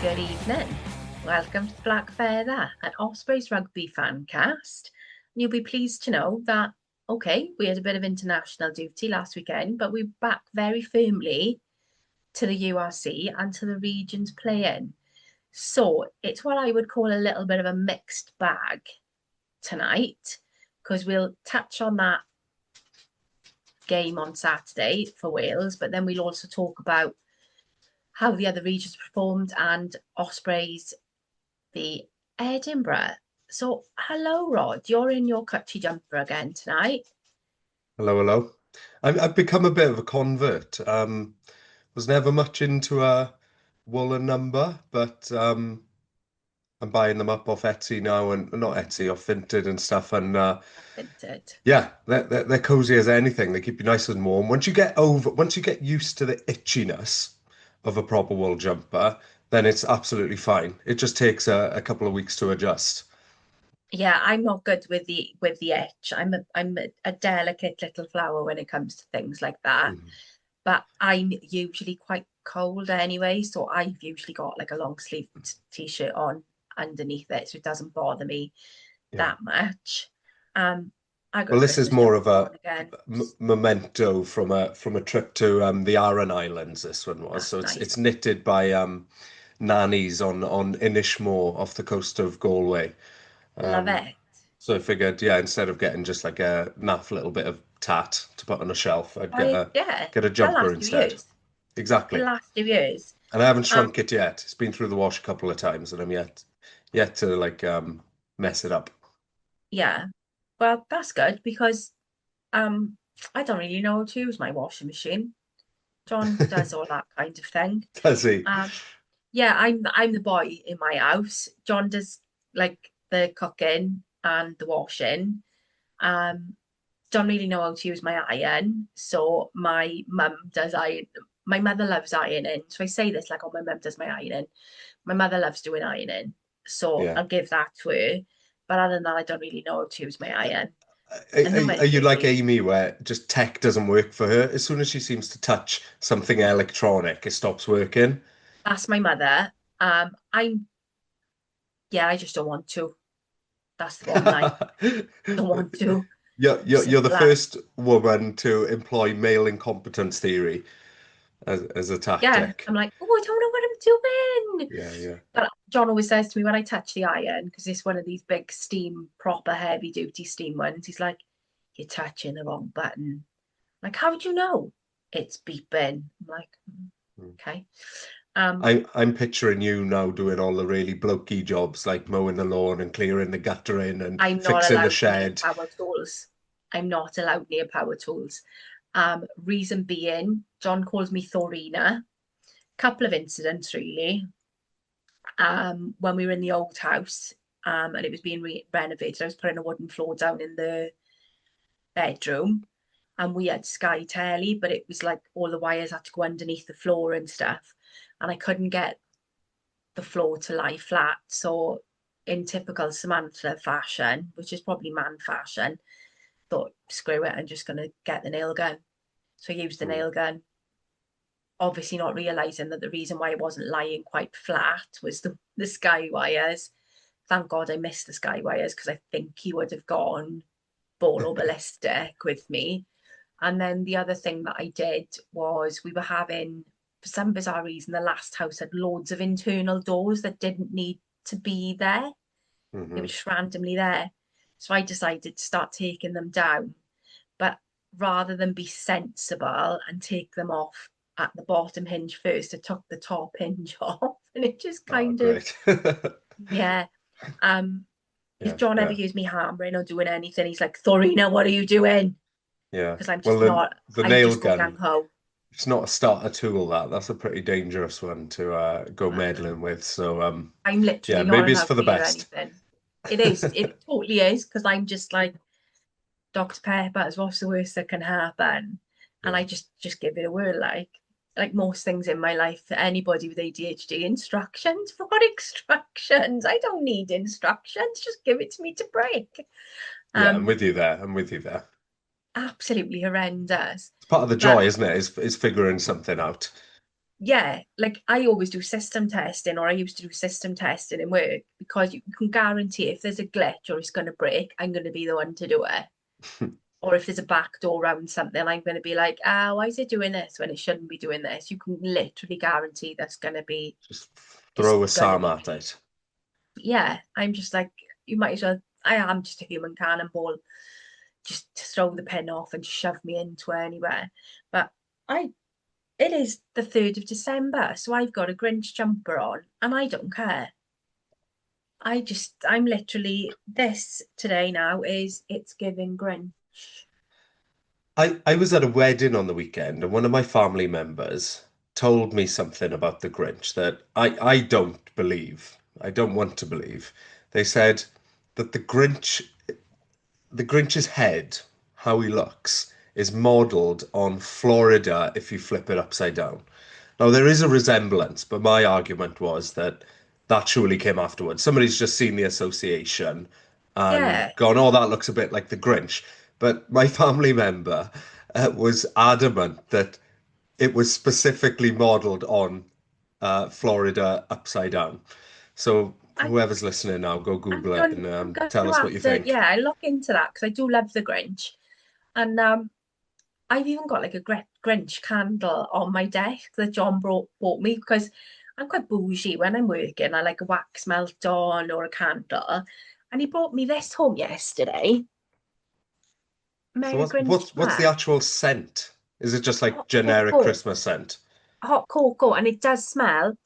Good evening. Welcome to the Black Feather, an Ospreys rugby fan cast. You'll be pleased to know that, okay, we had a bit of international duty last weekend, but we're back very firmly to the URC and to the regions playing. So it's what I would call a little bit of a mixed bag tonight, because we'll touch on that game on Saturday for Wales, but then we'll also talk about how the other regions performed and Ospreys the Edinburgh. So, hello, Rod. You're in your cutchy jumper again tonight. Hello, hello. I've become a bit of a convert. Was never much into a woolen number, but I'm buying them up off Etsy now, and not Etsy, off Vinted and stuff. And Vinted. yeah, they're cozy as anything. They keep you nice and warm. Once you get used to the itchiness of a proper wool jumper, then it's absolutely fine. It just takes a couple of weeks to adjust. Yeah, I'm not good with the itch. I'm a delicate little flower when it comes to things like that. Mhm. But I'm usually quite cold anyway, so I've usually got like a long sleeved t-shirt on underneath it, so it doesn't bother me Yeah. that much. Um, I got Well, a this is Christmas more jumper of a on again. memento from a trip to the Aran Islands. This one was, so That's it's nice. knitted by nannies on Inishmore off the coast of Galway. Love Um, it. so I figured, yeah, instead of getting just like a naff little bit of tat to put on a shelf, I'd get I a yeah, get a that'll jumper last you instead. years. It'll Exactly. last you years. And I haven't Um, shrunk it yet. It's been through the wash a couple of times, and I'm yet to like mess it up. yeah. Well, that's good because um I don't really know how to use my washing machine. John does all that kind of thing. Does he? Um, yeah, I'm the boy in my house. John does like the cooking and the washing. Um, don't really know how to use my iron, so my mum does iron. My mother loves ironing, so I say this like, oh, my mum does my ironing. My mother loves doing ironing, so Yeah. I'll give that to her. But other than that, I don't really know how to use my iron. Are you like Annoyingly, Amy, where just tech doesn't work for her? As soon as she seems to touch something electronic, it stops working. that's my mother. I'm yeah, I just don't want to. That's the bottom line. Don't want to. You're the Simple as. first woman to employ male incompetence theory as a Yeah, tactic. I'm like, oh, I don't know what I'm doing. Yeah, yeah. But John always says to me when I touch the iron, because it's one of these big steam, proper heavy duty steam ones, he's like, you're touching the wrong button. Like, how would you know? It's beeping. I'm like, okay. Um, I'm picturing you now doing all the really blokey jobs like mowing the lawn and clearing the guttering and I'm not fixing the allowed near shed. power tools. I'm not allowed near power tools. Reason being, John calls me Thorina. Couple of incidents really. When we were in the old house, and it was being renovated, I was putting a wooden floor down in the bedroom, and we had Sky Telly, but it was like all the wires had to go underneath the floor and stuff, and I couldn't get the floor to lie flat. So, in typical Samantha fashion, which is probably man fashion, thought screw it, I'm just gonna get the nail gun. So I used the Mm. nail gun, obviously not realizing that the reason why it wasn't lying quite flat was the sky wires. Thank God I missed the sky wires because I think he would have gone ball or ballistic with me. And then the other thing that I did was we were having, for some bizarre reason, the last house had loads of internal doors that didn't need to be there. They were Hmm. just randomly there. So I decided to start taking them down. But rather than be sensible and take them off at the bottom hinge first, I took the top hinge off and it just Oh, kind of, great. yeah. Um, if Yeah, John ever yeah, hears me hammering or doing anything, he's like, Thorina, what are you doing? yeah. Because I'm Well, just not, the I nail just go gun, gung ho. it's not a starter tool, that's a pretty dangerous one to go I know. meddling with. So I'm yeah, literally not maybe it's allowed for the near best. anything. It is, it totally is, because I'm just like, Dr. Pepper's, what's the worst that can happen? And Yeah. I just give it a whirl like most things in my life, for anybody with ADHD, instructions. For what instructions? I don't need instructions. Just give it to me to break. Yeah, I'm Um, with you there. I'm with you there. Absolutely horrendous. It's part of the But joy, isn't it? Is figuring something out. yeah, like I always do system testing, or I used to do system testing in work because you can guarantee if there's a glitch or it's going to break, I'm going to be the one to do it. Or if there's a back door around something, I'm going to be like, ah, why is it doing this when it shouldn't be doing this? You can literally guarantee that's going to be, Just it's throw a going to Sam be at me. it. Yeah, I'm just like, you might as well, I am just a human cannonball. Just throw the pin off and shove me into anywhere. But I it is the 3rd of December, so I've got a Grinch jumper on and I don't care. I'm literally, this today now is it's giving Grinch. I was at a wedding on the weekend, and one of my family members told me something about the Grinch that I don't believe. I don't want to believe. They said that the Grinch's head, how he looks, is modeled on Florida if you flip it upside down. Now, there is a resemblance, but my argument was that that surely came afterwards. Somebody's just seen the association and Yeah, gone, oh, that looks a bit like the Grinch. But my family member was adamant that it was specifically modeled on Florida upside down. So I, whoever's listening now, go Google it and I'm going tell to us what have you to, think. yeah, I look into that because I do love the Grinch. And I've even got like a Grinch candle on my desk that John bought me because I'm quite bougie when I'm working. I like a wax melt on or a candle. And he brought me this home yesterday. So Merry what's Grinch what's the Smack. actual scent? Is it just like Hot generic cocoa. Christmas scent? Hot cocoa. And it does smell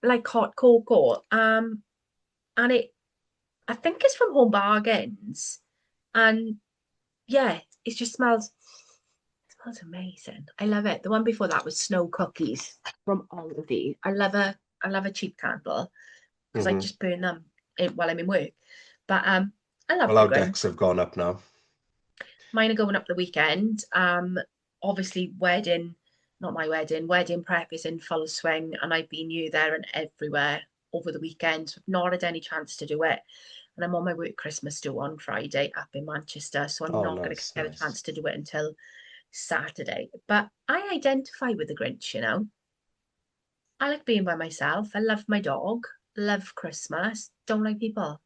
like hot cocoa. And I think it's from Home Bargains. And yeah, it just smells amazing. I love it. The one before that was snow cookies from Aldi. I love a cheap candle because I Hmm. just burn them while I'm in work. But I love Well, the our decks Grinch. have gone up now. Mine are going up the weekend. Obviously not my wedding prep is in full swing, and I've been here, there, and everywhere over the weekend. So I've not had any chance to do it. And I'm on my work Christmas do on Friday up in Manchester, so I'm Oh, not going to nice, get a nice. chance to do it until Saturday. But I identify with the Grinch, you know. I like being by myself. I love my dog. Love Christmas. Don't like people.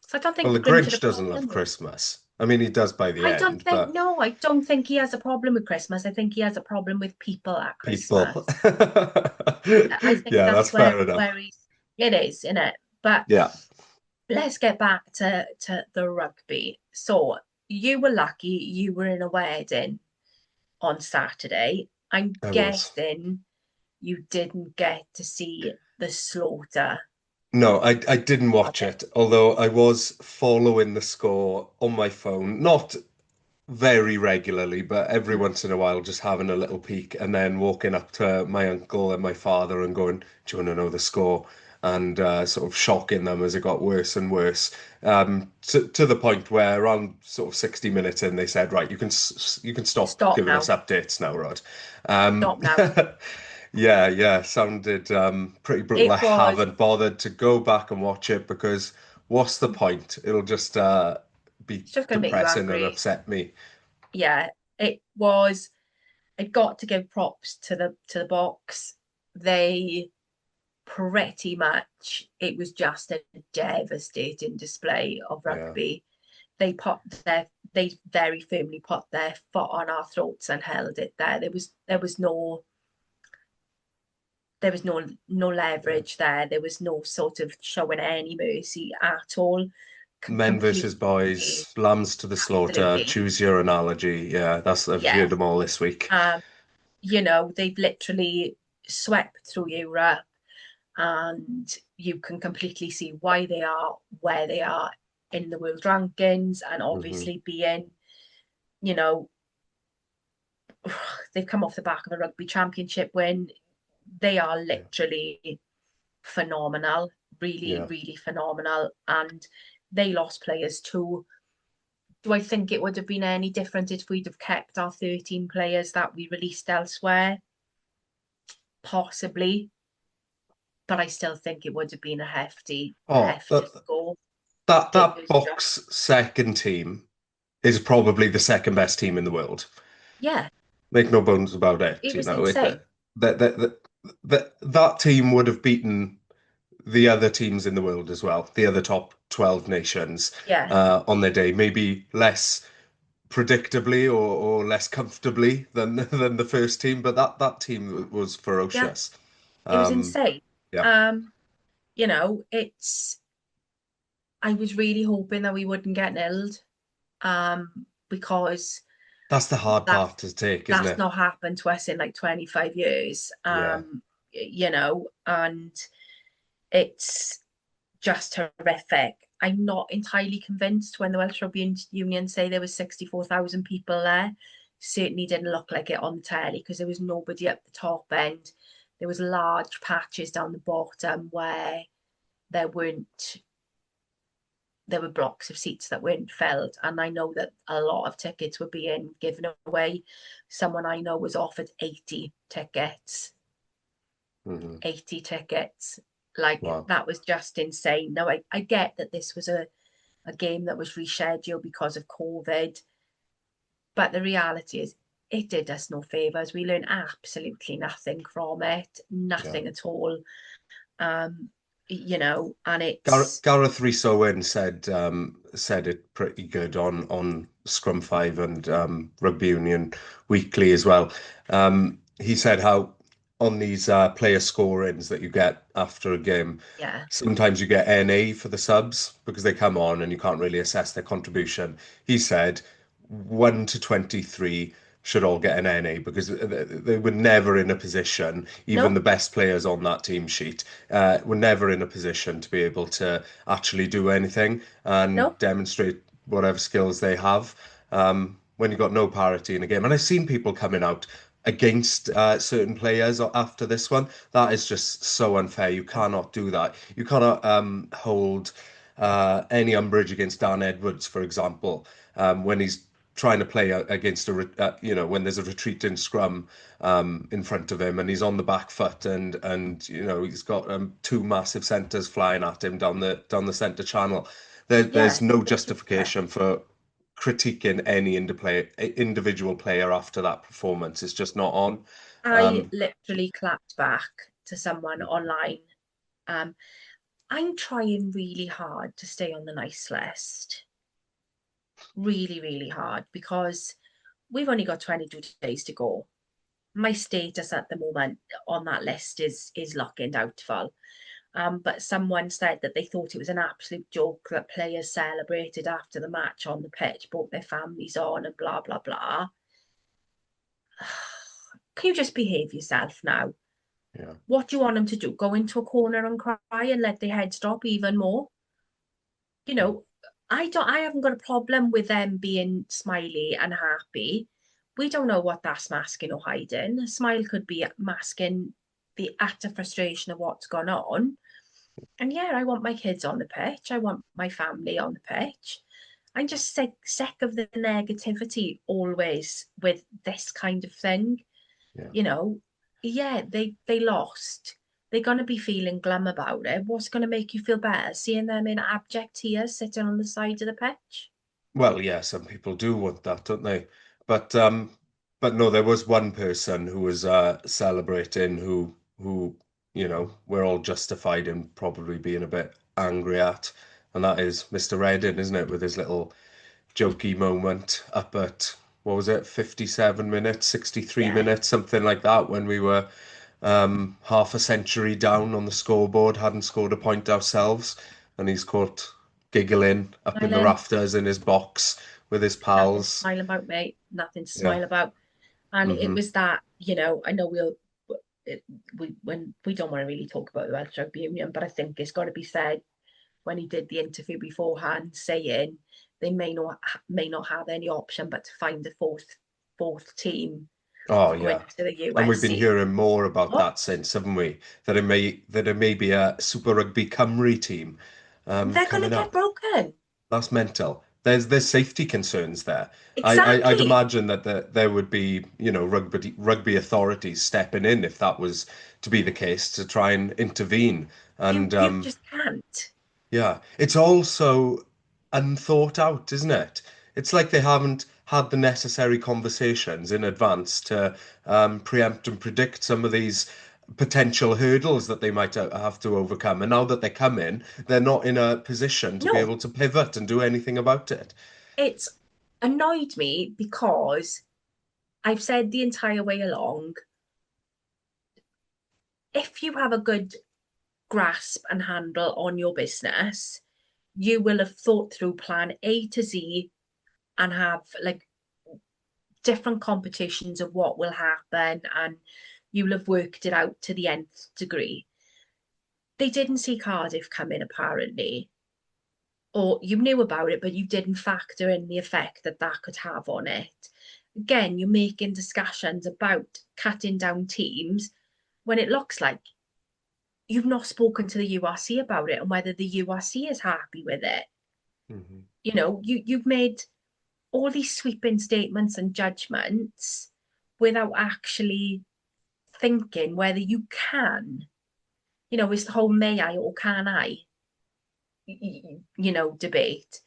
So I don't Well, think the the Grinch had Grinch a doesn't love problem with. Christmas. I mean, he does by the I don't end, think, but no, I don't think he has a problem with Christmas. I think he has a problem with people at people. Christmas. I think Yeah, that's that's fair where enough. it is, isn't it? But Yeah, let's get back to the rugby. So you were lucky you were in a wedding on Saturday. I'm I was. guessing you didn't get to see the slaughter No, I didn't of watch it. it, although I was following the score on my phone. Not very regularly, but every Mm. once in a while, just having a little peek and then walking up to my uncle and my father and going, "Do you want to know the score?" And sort of shocking them as it got worse and worse, to the point where around sort of 60 minutes in, they said, "Right, you can stop Stop giving us now. updates now, Rod." Um, Stop now. yeah, yeah, sounded pretty brutal. I It was haven't bothered to go back and watch it because what's the point? It'll just be it's just going to make you depressing and angry. upset me. Yeah, it was. I've got to give props to the box. They pretty much it was just a devastating display of Yeah. rugby. They put they very firmly put their foot on our throats and held it there. There was no Yeah. leverage there. There was no sort of showing any mercy at all. Men versus Completely, boys, lambs to the slaughter, absolutely, choose your analogy. Yeah, that's I've yeah. heard them all this week. Um, you know, they've literally swept through Europe, and you can completely see why they are where they are in the world rankings, and Hmm. obviously being, you know, they've come off the back of a rugby championship win. They are Yeah. literally phenomenal, really, Yeah. really phenomenal. And they lost players too. Do I think it would have been any different if we'd have kept our 13 players that we released elsewhere? Possibly, but I still think it would have been a Oh, hefty score. It that was just, box second team is probably the second best team in the world. yeah, Make no bones about it. it You was know, it insane. that that team would have beaten the other teams in the world as well, the other top 12 nations Yeah, on their day, maybe less predictably or less comfortably than than the first team, but that team was yeah, ferocious. it was Um, insane. yeah, Um, it's I was really hoping that we wouldn't get nilled, because that's the hard that part to take, isn't that's it? not happened to us in like 25 years. Yeah. And it's just horrific. I'm not entirely convinced when the Welsh Rugby Union say there was 64,000 people there. Certainly didn't look like it on the telly because there was nobody up the top end. There was large patches down the bottom where there weren't there were blocks of seats that weren't filled, and I know that a lot of tickets were being given away. Someone I know was offered 80 tickets. Hmm. 80 tickets. Like, Wow. that was just insane. Now, I get that this was a game that was rescheduled because of COVID, but the reality is it did us no favours. We learned absolutely nothing from it, Yeah. nothing at all. Um, and it's Gareth Rees-Owen said it pretty good on Scrum 5 and Rugby Union Weekly as well. He said how on these player scorings that you get after a game, yeah, sometimes you get NA for the subs because they come on and you can't really assess their contribution. He said 1 to 23 should all get an NA because they were never in a position, even the no, best players on that team sheet, were never in a position to be able to actually do anything and no, demonstrate whatever skills they have when you've got no parity in a game. And I've seen people coming out against certain players after this one. That is just so unfair. You no, cannot do that. You cannot hold any umbrage against Dan Edwards, for example, when he's trying to play against when there's a retreating scrum in front of him and he's on the back foot and he's got two massive centres flying at him down the centre channel. There's yeah, no it's ridiculous. justification for critiquing any individual player after that performance. It's just not on. I Um, literally clapped back to someone online. Um, I'm trying really hard to stay on the nice list. Really, really hard because we've only got 22 days to go. My status at the moment on that list is looking doubtful. But someone said that they thought it was an absolute joke that players celebrated after the match on the pitch, brought their families on, and blah blah blah. Can you just behave yourself now? yeah. What do you want them to do? Go into a corner and cry and let their head stop even more? You know, I haven't got a problem with them being smiley and happy. We don't know what that's masking or hiding. A smile could be masking the utter frustration of what's gone on. And yeah, I want my kids on the pitch. I want my family on the pitch. I'm just sick of the negativity always with this kind of thing. Yeah. You know, yeah, they lost. They're gonna be feeling glum about it. What's gonna make you feel better? Seeing them in abject tears sitting on the side of the pitch? Well, yeah, some people do want that, don't they? But but no, there was one person who was celebrating who we're all justified in probably being a bit angry at, and that is Mr. Redding, isn't it? With his little jokey moment up at what was it, 57 minutes, 63 Yeah, minutes, something like that, when we were half a century down on the scoreboard, hadn't scored a point ourselves, and he's caught giggling up in the smiling. rafters in his box with his Nothing to pals. smile about, mate. Nothing to Yeah. smile about. And it Hmm. was that, I know it, when we don't want to really talk about the Welsh Rugby Union, but I think it's got to be said when he did the interview beforehand, saying they may not have any option but to find a fourth team Oh to go yeah. into the And we've been USC. hearing more about What? that since, haven't we? That it may be a Super Rugby Cymru team They're going to coming get up. broken. That's mental. There's safety concerns there. I'd Exactly. imagine that there would be, rugby authorities stepping in if that was to be the case to try and intervene. You And you just can't. yeah, it's also unthought out, isn't it? It's like they haven't had the necessary conversations in advance to preempt and predict some of these potential hurdles that they might have to overcome. And now that they're coming, they're not in a position to be No, able to pivot and do anything about it. it's annoyed me because I've said the entire way along, if you have a good grasp and handle on your business, you will have thought through plan A to Z and have like different competitions of what will happen, and you'll have worked it out to the nth degree. They didn't see Cardiff coming, apparently, or you knew about it, but you didn't factor in the effect that that could have on it. Again, you're making discussions about cutting down teams when it looks like you've not spoken to the URC about it and whether the URC is happy with it. Hmm. You've made all these sweeping statements and judgments without actually thinking whether you can. It's the whole may I or can I, debate.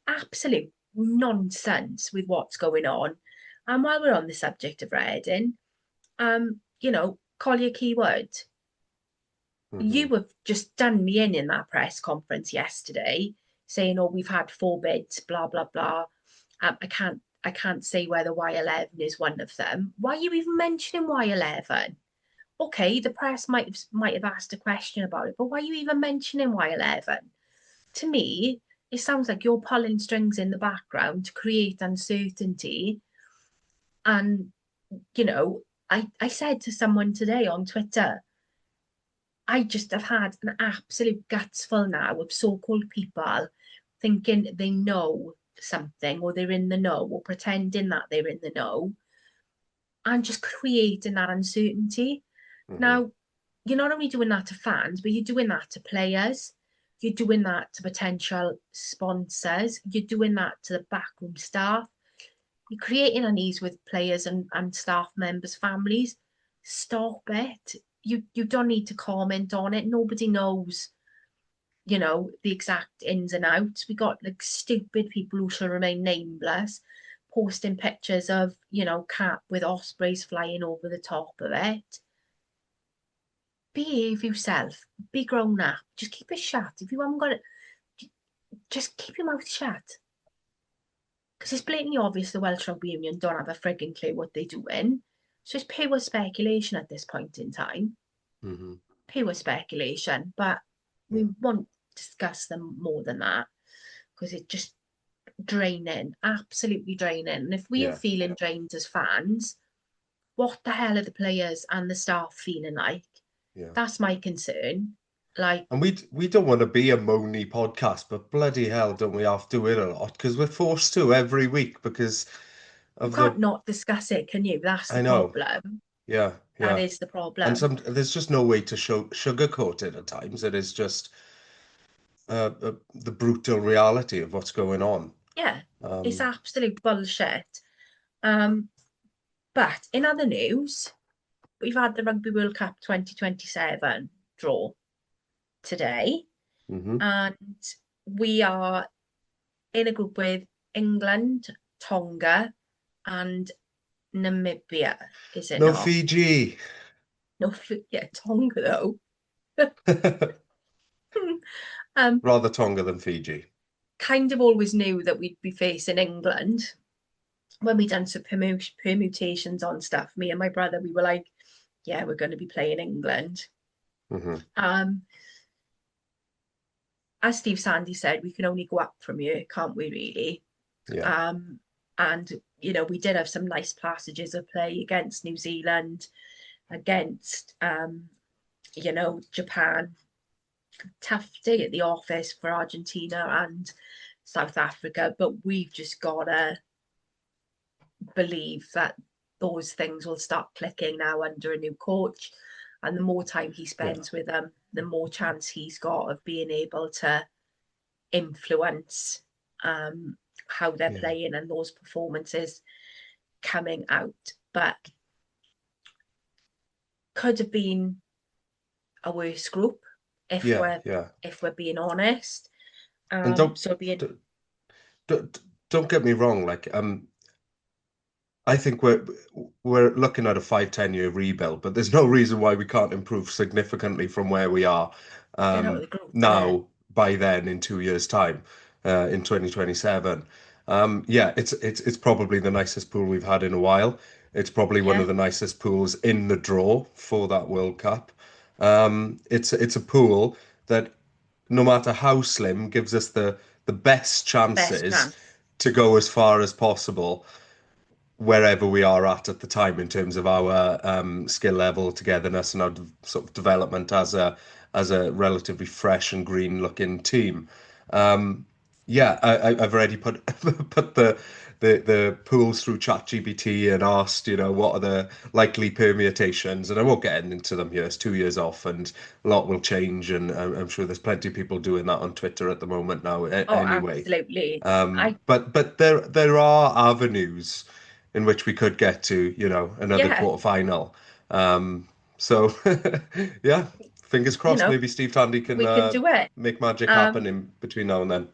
Absolute nonsense with what's going on. And while we're on the subject of Reading, Collier keyword. You Hmm. have just done me in that press conference yesterday, saying, "Oh, we've had 4 bids, blah blah blah." I can't say whether Y11 is one of them. Why are you even mentioning Y11? Okay, the press might have asked a question about it, but why are you even mentioning Y11? To me, it sounds like you're pulling strings in the background to create uncertainty. And I said to someone today on Twitter, I just have had an absolute gutsful now of so-called people thinking they know something or they're in the know or pretending that they're in the know and just creating that uncertainty. Hmm. Now, you're not only doing that to fans, but you're doing that to players. You're doing that to potential sponsors. You're doing that to the backroom staff. You're creating unease with players and staff members' families. Stop it. You don't need to comment on it. Nobody knows, the exact ins and outs. We got like stupid people who shall remain nameless posting pictures of, cap with ospreys flying over the top of it. Behave yourself. Be grown up. Just keep it shut. If you haven't got it, just keep your mouth shut. Because it's blatantly obvious the Welsh Rugby Union don't have a frigging clue what they're doing. So it's pure speculation at this point in time. Hmm. Pure speculation. But we Yeah. won't discuss them more than that because it's just draining, absolutely draining. And if we are Yeah. feeling drained as fans, what the hell are the players and the staff feeling like? Yeah. That's my concern. Like, And we don't want to be a moany podcast, but bloody hell, don't we have to do it a lot? Because we're forced to every week because you of the. can't not discuss it, can you? That's the I know. problem. Yeah, That yeah. is the And problem. there's just no way to sugarcoat it at times. It is just the brutal reality of what's going on. Yeah, it's Um, absolute bullshit. Um, but in other news, we've had the Rugby World Cup 2027 draw today, mhm. and we are in a group with England, Tonga, and Namibia, is it No not? Fiji. No, yeah, Tonga though. um, Rather Tonga than Fiji. kind of always knew that we'd be facing England when we done some permutations on stuff. Me and my brother, we were like, yeah, we're going to be playing England. Hmm. Um, as Steve Sandy said, we can only go up from here, can't we? Really. Yeah, Um, and we did have some nice passages of play against New Zealand, against Japan. Tough day at the office for Argentina and South Africa, but we've just gotta believe that those things will start clicking now under a new coach. And the more time he yeah, spends with them, the more chance he's got of being able to influence how they're yeah, playing and those performances coming out. But could have been a worse group if yeah, we're yeah. if we're being honest. And So being don't, don't get me wrong. Like, I think we're looking at a 5-10 year rebuild, but there's no reason why we can't improve significantly from where we are The group, innit? now by then in 2 years' time, in 2027. Yeah, it's probably the nicest pool we've had in a while. It's probably one Yeah, of the nicest pools in the draw for that World Cup. It's a pool that no matter how slim gives us the best best chances chance. to go as far as possible wherever we are at the time in terms of our skill level, togetherness, and our sort of development as a relatively fresh and green looking team. Yeah, I've already put put the pools through ChatGPT and asked, what are the likely permutations, and I won't get into them here. It's 2 years off, and a lot will change, and I'm sure there's plenty of people doing that on Twitter at the moment now. Oh, Anyway, absolutely. I but there are avenues in which we could get to, another Yeah, quarterfinal. So yeah, fingers you crossed. know, Maybe Steve Tandy can we can do it. make magic happen Um, in between now and then.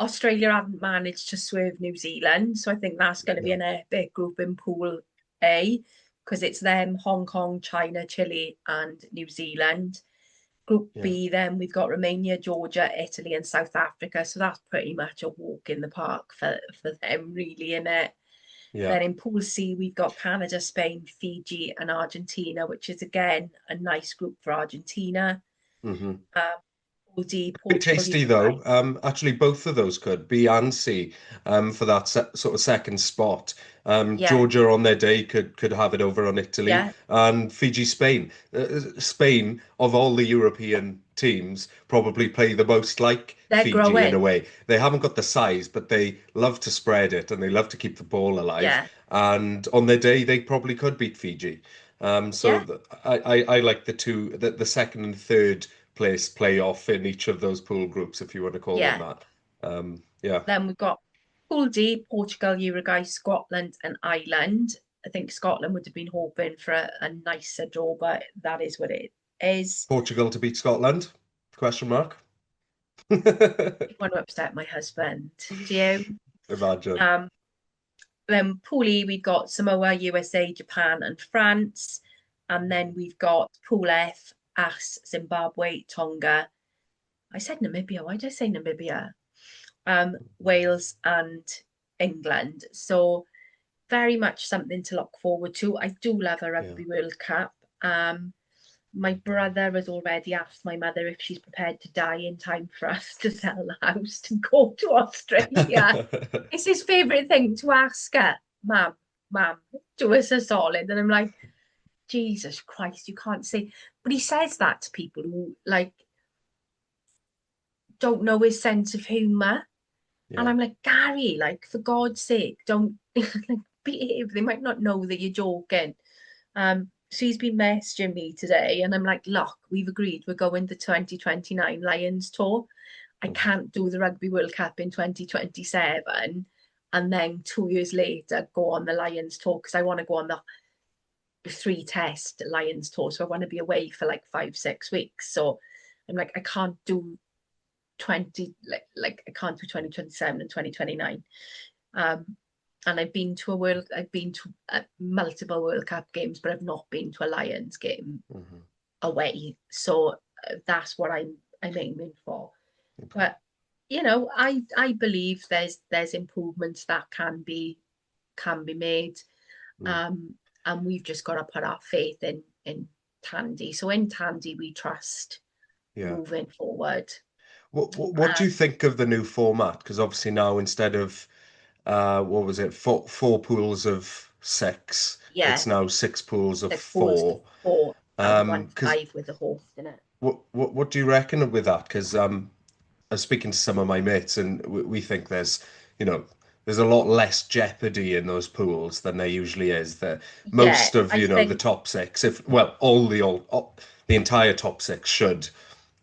Australia haven't managed to swerve New Zealand, so I think that's going to be Yeah, an epic group in Pool A because it's them, Hong Kong, China, Chile, and New Zealand. Group yeah, B, then we've got Romania, Georgia, Italy, and South Africa. So that's pretty much a walk in the park for them, really, in it. yeah. Then in Pool C, we've got Canada, Spain, Fiji, and Argentina, which is again a nice group for Argentina. Hmm. Um, Pool D, Bit Portugal, tasty Uruguay. though. Actually, both of those could B and C, for that sort of second spot. Yeah, Georgia on their day could have it over on Italy, yeah, and Fiji, Spain. Spain of all the European teams probably play the most like they're Fiji in a growing. way. They haven't got the size, but they love to spread it and they love to keep the ball alive. Yeah, And on their day, they probably could beat Fiji. So yeah, I like the second and third place playoff in each of those pool groups, if you want to call them yeah. that. Yeah, Then we've got Pool D, Portugal, Uruguay, Scotland, and Ireland. I think Scotland would have been hoping for a nicer draw, but that is what it is. Portugal to beat Scotland? Question mark. You want to upset my husband, do you? Imagine. Um, then Pool E, we've got Samoa, USA, Japan, and France. And then we've got Pool F, As, Zimbabwe, Tonga. I said Namibia. Why did I say Namibia? Wales, and England. So very much something to look forward to. I do love a Yeah. Rugby World Cup. My brother has already asked my mother if she's prepared to die in time for us to sell the house to go to Australia. It's his favourite thing to ask her, Mum, do us a solid. And I'm like, Jesus Christ, you can't say. But he says that to people who like don't know his sense of humour. And Yeah. I'm like, Gary, like for God's sake, don't like behave. They might not know that you're joking. So he's been messaging me today, and I'm like, look, we've agreed we're going to 2029 Lions tour. I Mhm. can't do the Rugby World Cup in 2027 and then 2 years later go on the Lions tour because I want to go on the three test Lions tour. So I want to be away for like 5, 6 weeks. So I'm like, I can't do 20 like I can't do 2027 and 2029. Um, and I've been to multiple World Cup games, but I've not been to a Lions game Mhm. away. So that's what I'm aiming for. Okay. But I believe there's improvements that can be made. Mm. Um, and we've just got to put our faith in Tandy. So in Tandy we trust Yeah. moving forward. What do you think of the new format? Because obviously now instead of what was it, four pools of six, Yeah, it's now six pools of six balls to four. four and one to Because five with the host in it. what do you reckon with that? Because I was speaking to some of my mates, and we think you know, there's a lot less jeopardy in those pools than there usually is. The Yeah, most of, I the think top six, if well, the entire top six should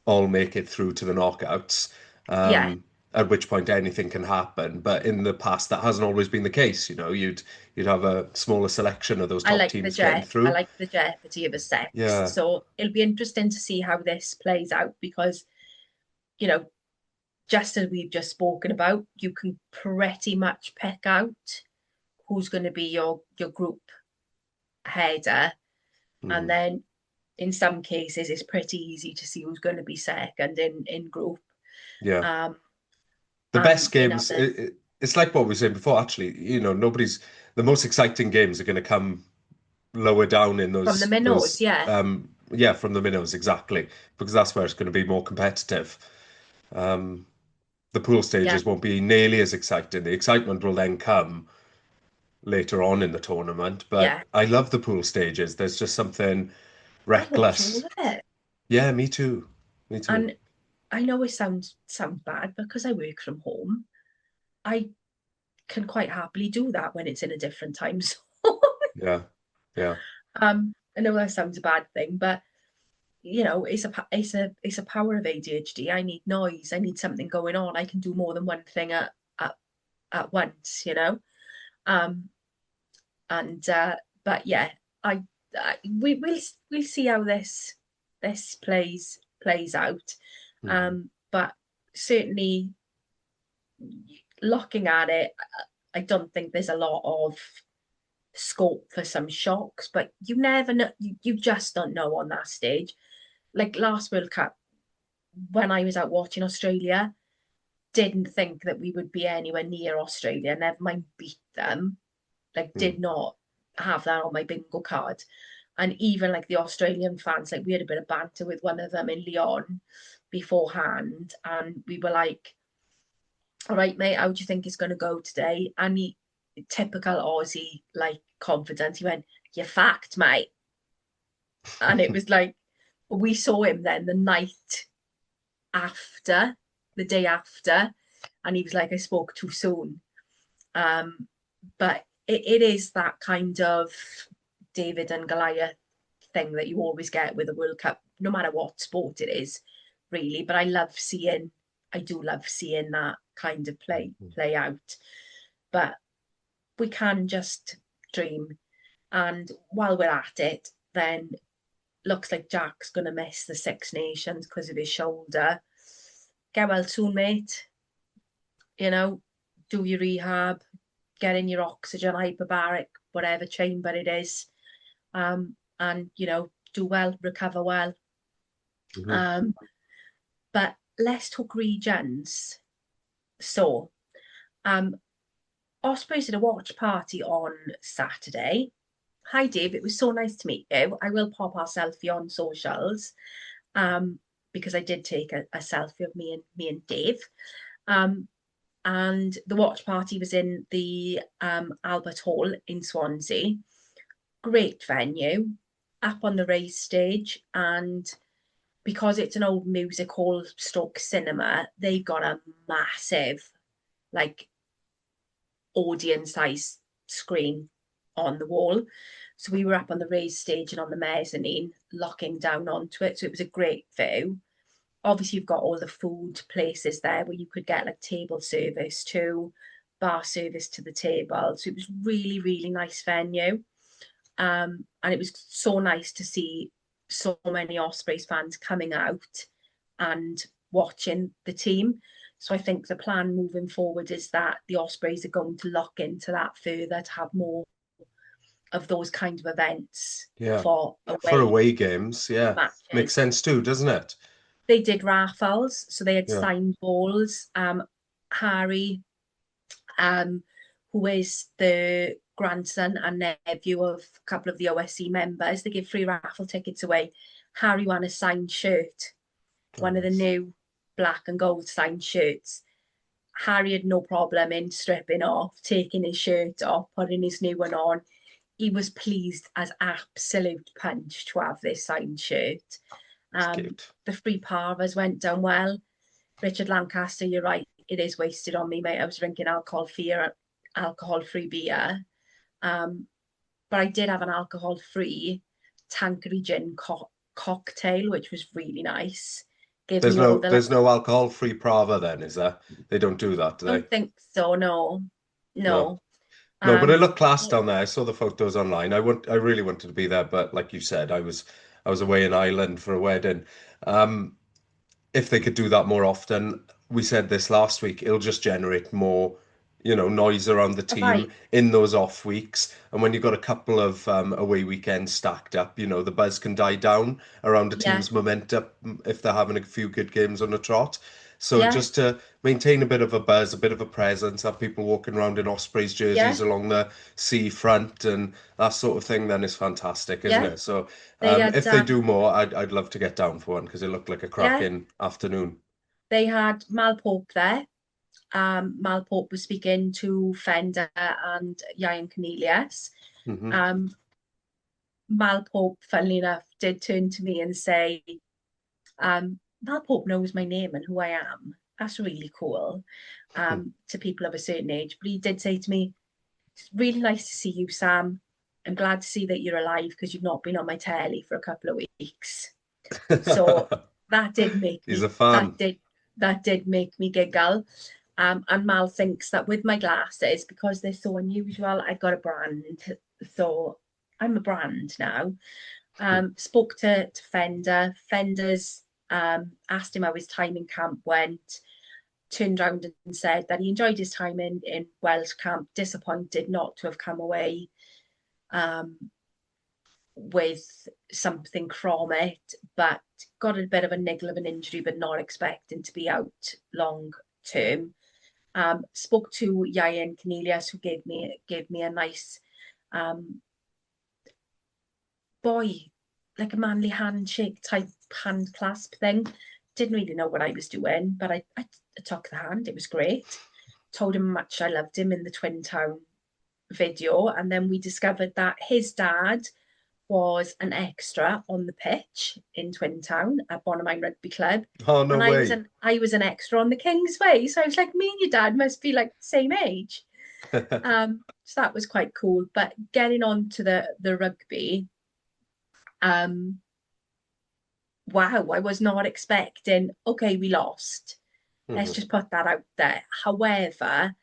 all make it through to the knockouts. yeah, At which point anything can happen. But in the past, that hasn't always been the case. You'd have a smaller selection of those top teams getting I through. like the jeopardy of a six. Yeah, So it'll be interesting to see how this plays out because you know just as we've just spoken about, you can pretty much pick out who's going to be your group header, and Mm. then in some cases it's pretty easy to see who's going to be second in group. Yeah. Um, The and best in games, others it's like what we were saying before, actually, the most exciting games are going to come lower down in from the those minnows, yeah, yeah, from the minnows, exactly, because that's where it's going to be more competitive. Um, the pool yeah, stages won't be nearly as exciting. The excitement will then come later on in the tournament, but yeah. I love the pool stages. There's just something I watch all reckless. of it, Yeah, me too. Me too. and I know it sounds bad because I work from home. I can quite happily do that when it's in a different time zone. Yeah. Yeah. I know that sounds a bad thing, but it's a power of ADHD. I need noise. I need something going on. I can do more than one thing at, at once. Um, and but yeah, I, we'll see how this plays out. Mhm. But certainly looking at it, I don't think there's a lot of scope for some shocks, but you never know. You just don't know on that stage. Like last World Cup, when I was out watching Australia, didn't think that we would be anywhere near Australia, never mind beat them. Like, Mm. did not have that on my bingo card. And even like the Australian fans, like we had a bit of banter with one of them in Lyon beforehand, and we were like, all right, mate, how do you think it's going to go today? And he, typical Aussie, like confident, he went, you're fact, mate. And it was like, we saw him then the night after, the day after, and he was like, I spoke too soon. Um, but it is that kind of David and Goliath thing that you always get with a World Cup, no matter what sport it is, really. But I do love seeing that kind of play out. But we can just dream. And while we're at it, then looks like Jack's going to miss the Six Nations because of his shoulder. Get well soon, mate. You know, do your rehab, get in your oxygen, hyperbaric, whatever chamber it is, and do well, recover well. Mhm. Um, but let's talk regions. So, um, Ospreys did a watch party on Saturday. Hi, Dave. It was so nice to meet you. I will pop our selfie on socials, um, because I did take a selfie of me and Dave. Um, and the watch party was in the Albert Hall in Swansea. Great venue, up on the raised stage, and because it's an old music hall stroke cinema, they've got a massive, like, audience size screen on the wall. So we were up on the raised stage and on the mezzanine, looking down onto it. So it was a great view. Obviously, you've got all the food places there where you could get like table service to, bar service to the table. So it was really, really nice venue. And it was so nice to see so many Ospreys fans coming out and watching the team. So I think the plan moving forward is that the Ospreys are going to look into that further to have more of those kind of events Yeah. for For away away games, yeah. Makes matches. sense too, doesn't it? They did raffles, so they had Yeah. signed balls. Harry, um, who is the grandson and nephew of a couple of the OSC members. They give free raffle tickets away. Harry won a signed shirt, Oh, one of the nice. new black and gold signed shirts. Harry had no problem in stripping off, taking his shirt off, putting his new one on. He was pleased as absolute punch to have this signed shirt. It's cute. The free parvas went down well. Richard Lancaster, you're right. It is wasted on me, mate. I was drinking alcohol-free beer. Um, but I did have an alcohol-free Tanqueray gin cocktail, which was really nice. Give me all the. There's no alcohol-free Prava then, is there? They don't do that, do they? Don't think so. No, No. no. No, but it Um, looked class down there. I saw the photos online. I really wanted to be there, but like you said, I was away in Ireland for a wedding. Um, if they could do that more often, we said this last week, it'll just generate more noise around the A team vibe. in those off weeks. And when you've got a couple of away weekends stacked up, the buzz can die down around a Yeah, team's momentum if they're having a few good games on a trot. So yeah, just to maintain a bit of a buzz, a bit of a presence, have people walking around in Ospreys yeah, jerseys along the seafront and that sort of thing, then it's fantastic, isn't yeah. it? So They had if they do more, I'd love to get down for one because it looked like a yeah, cracking afternoon. they had Mal Pope there. Mal Pope was speaking to Fender and Ian Cornelius. Hmm. Um, Mal Pope, funnily enough, did turn to me and say, Mal Pope knows my name and who I am. That's really cool to people of a certain age. But he did say to me, it's really nice to see you, Sam. I'm glad to see that you're alive because you've not been on my telly for a couple of weeks. So that did make He's me a fan. that did make me giggle. And Mal thinks that with my glasses, because they're so unusual, I've got a brand. So I'm a brand now. Spoke to Fender. Fender's asked him how his time in camp went, turned around and said that he enjoyed his time in Welsh camp, disappointed not to have come away um, with something from it, but got a bit of a niggle of an injury, but not expecting to be out long term. Spoke to Ian Cornelius, who gave me a nice um, boy, like a manly handshake type hand clasp thing. Didn't really know what I was doing, but I took the hand. It was great. Told him how much I loved him in the Twin Town video, and then we discovered that his dad was an extra on the pitch in Twin Town at Bonamine Rugby Club, Oh, no and way. I was an extra on the Kingsway. So I was like, me and your dad must be like the same age. So that was quite cool. But getting on to the rugby, um, wow, I was not expecting. Okay, we lost. Let's Mhm. just put that out there. However,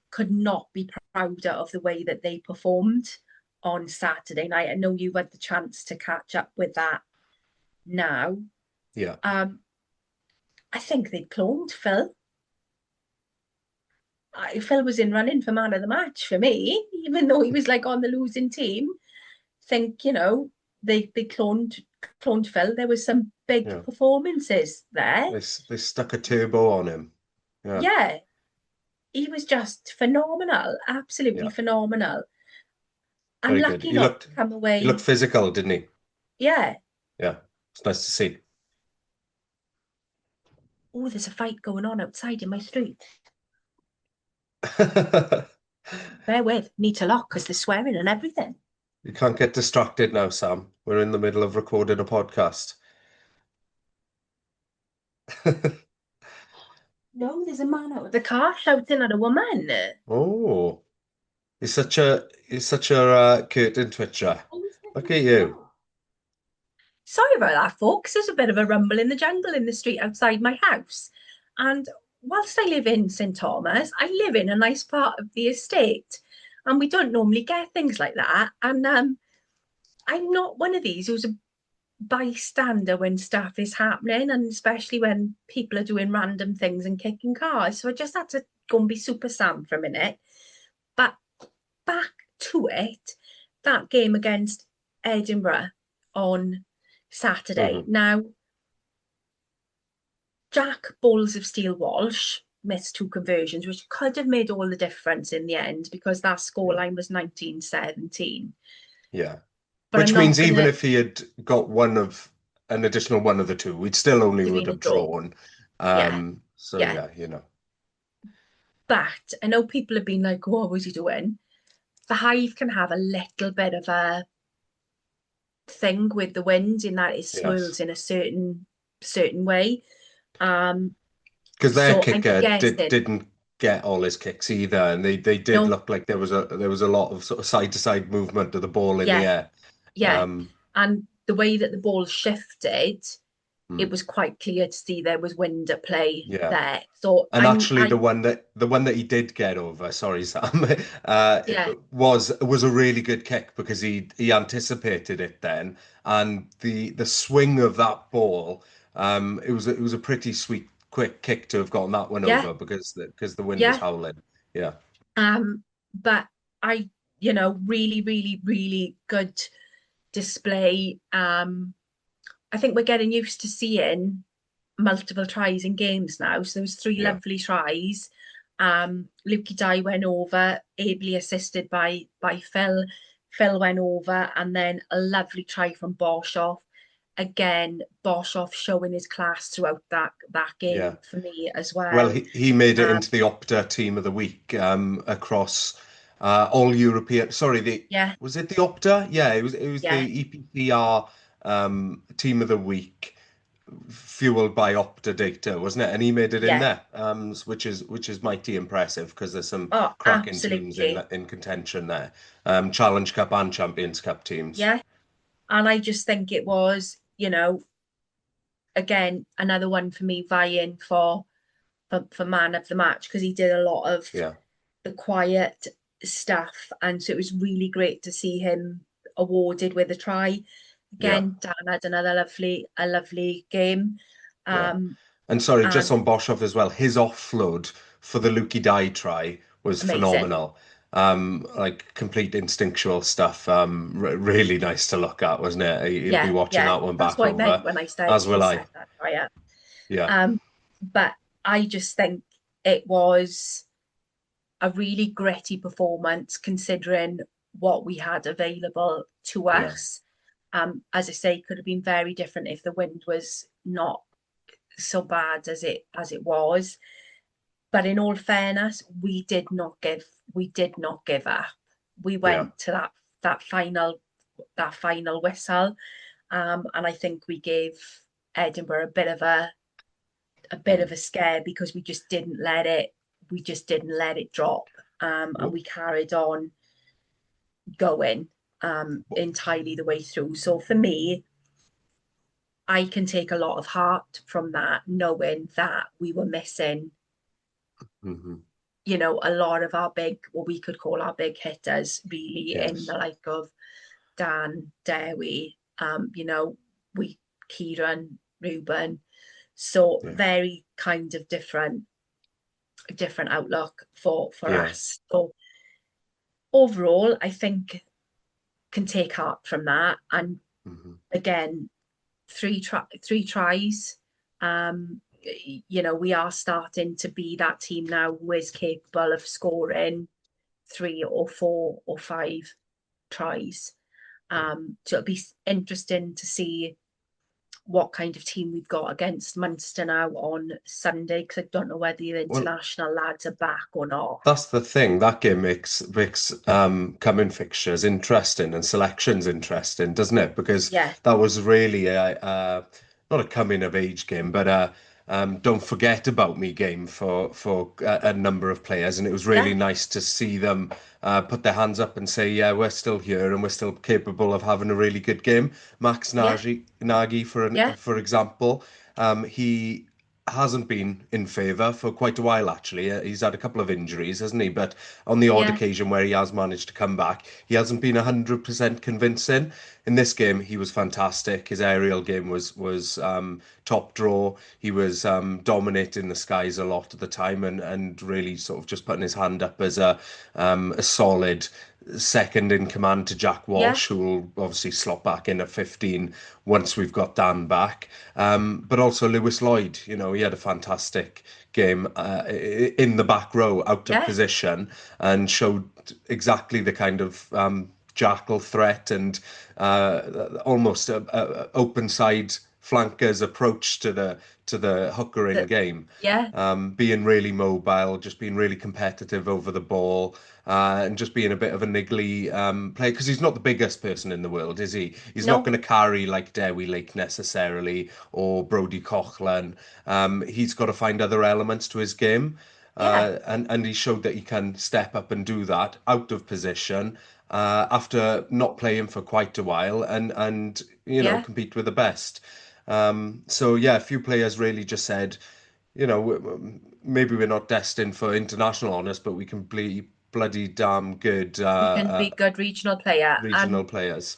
could not be prouder of the way that they performed on Saturday night. I know you've had the chance to catch up with that now. Yeah. Um, I think they cloned Phil. Phil was in running for man of the match for me, even though he was like on the losing team. Think they cloned Phil. There was some big Yeah. performances there. They stuck a turbo on him. Yeah. Yeah, he was just phenomenal, absolutely Yeah. phenomenal. I'm Very good. lucky not to come He looked away. physical, didn't he? Yeah. Yeah. It's nice to see. Oh, there's a fight going on outside in my street. Bear with, need to lock because they're swearing and everything. You can't get distracted now, Sam. We're in the middle of recording a podcast. No, there's a man out of the car shouting at a woman. Oh, he's such a curtain twitcher. Oh, he's Look picking at up the you. dog. Sorry about that, folks. There's a bit of a rumble in the jungle in the street outside my house. And whilst I live in St Thomas, I live in a nice part of the estate. And we don't normally get things like that. And I'm not one of these who's a bystander when stuff is happening, and especially when people are doing random things and kicking cars. So I just had to go and be super Sam for a minute. But back to it, that game against Edinburgh on Saturday. Hmm. Now, Jack Balls of Steel Walsh missed two conversions, which could have made all the difference in the end because that Yeah. scoreline was 1917. Yeah. But I'm Which means not going even to if he had got an additional one of the two, we'd still only give would in a have draw. drawn. Yeah, So yeah. yeah. But I know people have been like, what was he doing? The Hive can have a little bit of a thing with the wind in that it Yes. swirls in a certain way. Um, Because their so I'm kicker guessing didn't get all his kicks either, and they did no, look like there was a lot of sort of side to side movement of the ball in the yeah, air. yeah. Um, And the way that the ball shifted, it mm, was quite clear to see there was wind at play yeah. there. So And actually, the one that he did get over, sorry, Sam, yeah, was a really good kick because he anticipated it then, and the swing of that ball, it was a pretty sweet quick kick to have gotten that one yeah, over because the wind was yeah. howling. Yeah. But I, really, really, really good display. I think we're getting used to seeing multiple tries in games now. So there was three Yeah, lovely tries. Lukey Dye went over, ably assisted by Phil. Phil went over, and then a lovely try from Boshoff. Again, Boshoff showing his class throughout that yeah. game for me as Well, well. he made it Um, into the Opta Team of the Week across all European. Sorry, the yeah, was it the Opta? Yeah, it was the yeah, EPPR Team of the Week, fueled by Opta data, wasn't it? And he made it in yeah. there, which is mighty impressive because there's some Oh, cracking teams in absolutely. in contention there, Challenge Cup and Champions Cup teams. Yeah. And I just think it was, again, another one for me vying for man of the match because he did a lot of Yeah, the quiet stuff. And so it was really great to see him awarded with a try. yeah, Again, Dan had a lovely game. yeah. Um, And sorry, just and on Boshoff as well, his offload for the Lukey Die try was amazing. phenomenal. Like complete instinctual stuff. Really nice to look at, wasn't it? He'll be Yeah, watching yeah. that one That's back what I over, meant when I said as he will I. set that try up. Yeah, Um, but I just think it was a really gritty performance considering what we had available to yeah, us. As I say, could have been very different if the wind was not so bad as it was. But in all fairness, we did not give up. We yeah. went to that final whistle, and I think we gave Edinburgh a bit of Mm. a scare because we just didn't let it drop, and Wh- we carried on going entirely the way through. So for me, I can take a lot of heart from that, knowing that we were missing, mhm. a lot of our what we could call our big hitters, really, in the Yes, like of Dan, Dewi, we Kieran, Ruben. So yeah, very kind of different outlook for yeah, us. So overall, I think can take heart from that. And hmm again, three tries. We are starting to be that team now who is capable of scoring three or four or five tries. yeah. So it'll be interesting to see what kind of team we've got against Munster now on Sunday because I don't know whether the Well, international lads are back or not. that's the thing. That game makes coming fixtures interesting and selections interesting, doesn't it? Because Yeah, that was really a not a coming of age game, but a don't forget about me game for a number of players, and it was really yeah, nice to see them put their hands up and say, "Yeah, we're still here and we're still capable of having a really good game." Max yeah, Nagy, yeah, for example, he hasn't been in favour for quite a while, actually. He's had a couple of injuries, hasn't he? But on the odd yeah, occasion where he has managed to come back, he hasn't been 100% convincing. In this game, he was fantastic. His aerial game was top draw. He was dominating the skies a lot of the time and really sort of just putting his hand up as a solid second in command to Jack yeah, Walsh, who will obviously slot back in at 15 once we've got Dan back. But also Lewis Lloyd, he had a fantastic game in the back row, out of yeah, position, and showed exactly the kind of jackal threat and almost a open side flankers approach to the hooker in the, game. yeah, Being really mobile, just being really competitive over the ball, and just being a bit of a niggly player because he's not the biggest person in the world, is he? He's not no, going to carry like Dewi Lake necessarily or Brody Coughlin. He's got to find other elements to his game. yeah, And he showed that he can step up and do that out of position after not playing for quite a while and yeah. compete with the best. So yeah, a few players really just said, maybe we're not destined for international honours, but we can be bloody damn good We can be good regional player, regional and players.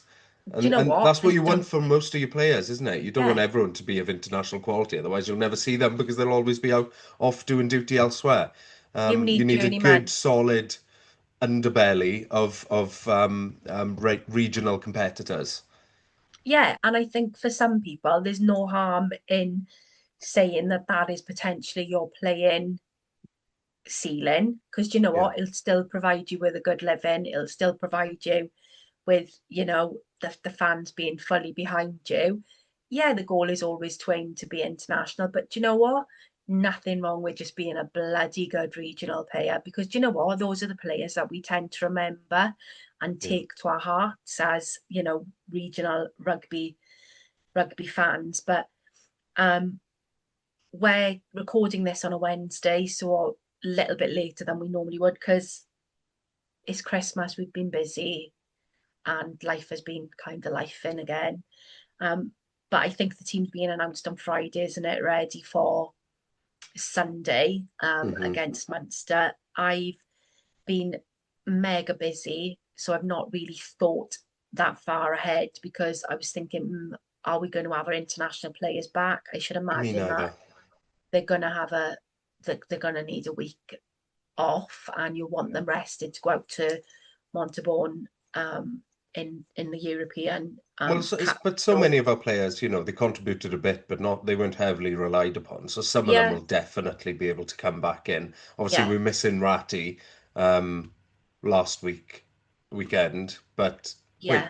do you know And what? that's what I you want don't. from most of your players, isn't it? You don't want Yeah, everyone to be of international quality, otherwise you'll never see them because they'll always be out off doing duty elsewhere. you You need need a good, journeyman. solid. underbelly of regional competitors. Yeah, and I think for some people, there's no harm in saying that that is potentially your playing ceiling, because you know Yeah, what, it'll still provide you with a good living, it'll still provide you with, the fans being fully behind you. Yeah, the goal is always to aim to be international, but do you know what? Nothing wrong with just being a bloody good regional player, because do you know what? Those are the players that we tend to remember and yeah. take to our hearts as, regional rugby fans. But um we're recording this on a Wednesday, so a little bit later than we normally would because it's Christmas, we've been busy and life has been kind of life in again. Um, but I think the team's being announced on Friday, isn't it? Ready for Sunday Hmm. against Munster. I've been mega busy, so I've not really thought that far ahead because I was thinking, are we going to have our international players back? I should Me imagine that neither. they're going to have they're going to need a week off, and you want Yeah. them rested to go out to Montalban in the European Well, Cup. but so So many of our players, they contributed a bit, but not they weren't heavily relied upon. So some of them yeah, will definitely be able to come back in. Obviously, yeah, we're missing Ratty um, last weekend, but yeah.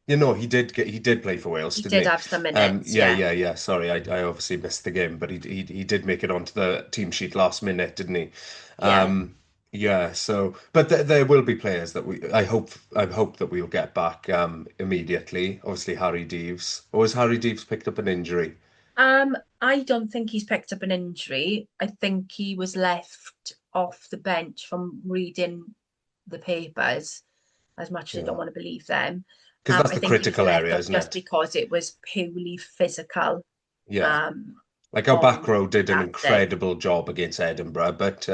wait, he did play for Wales, He didn't did he? have some minutes. Yeah, Yeah, yeah, yeah. Sorry, I obviously missed the game, but he did make it onto the team sheet last minute, didn't he? yeah. Um, yeah. So, but there will be players that I hope that we'll get back immediately. Obviously, Harry Deeves. Or has Harry Deeves picked up an injury? I don't think he's picked up an injury. I think he was left off the bench from reading the papers, as much as I don't Yeah, want to believe them. because that's I the think he was critical left area, off isn't just it? because it was purely physical Yeah. um, Like our back on row did an that day. incredible job against Edinburgh, but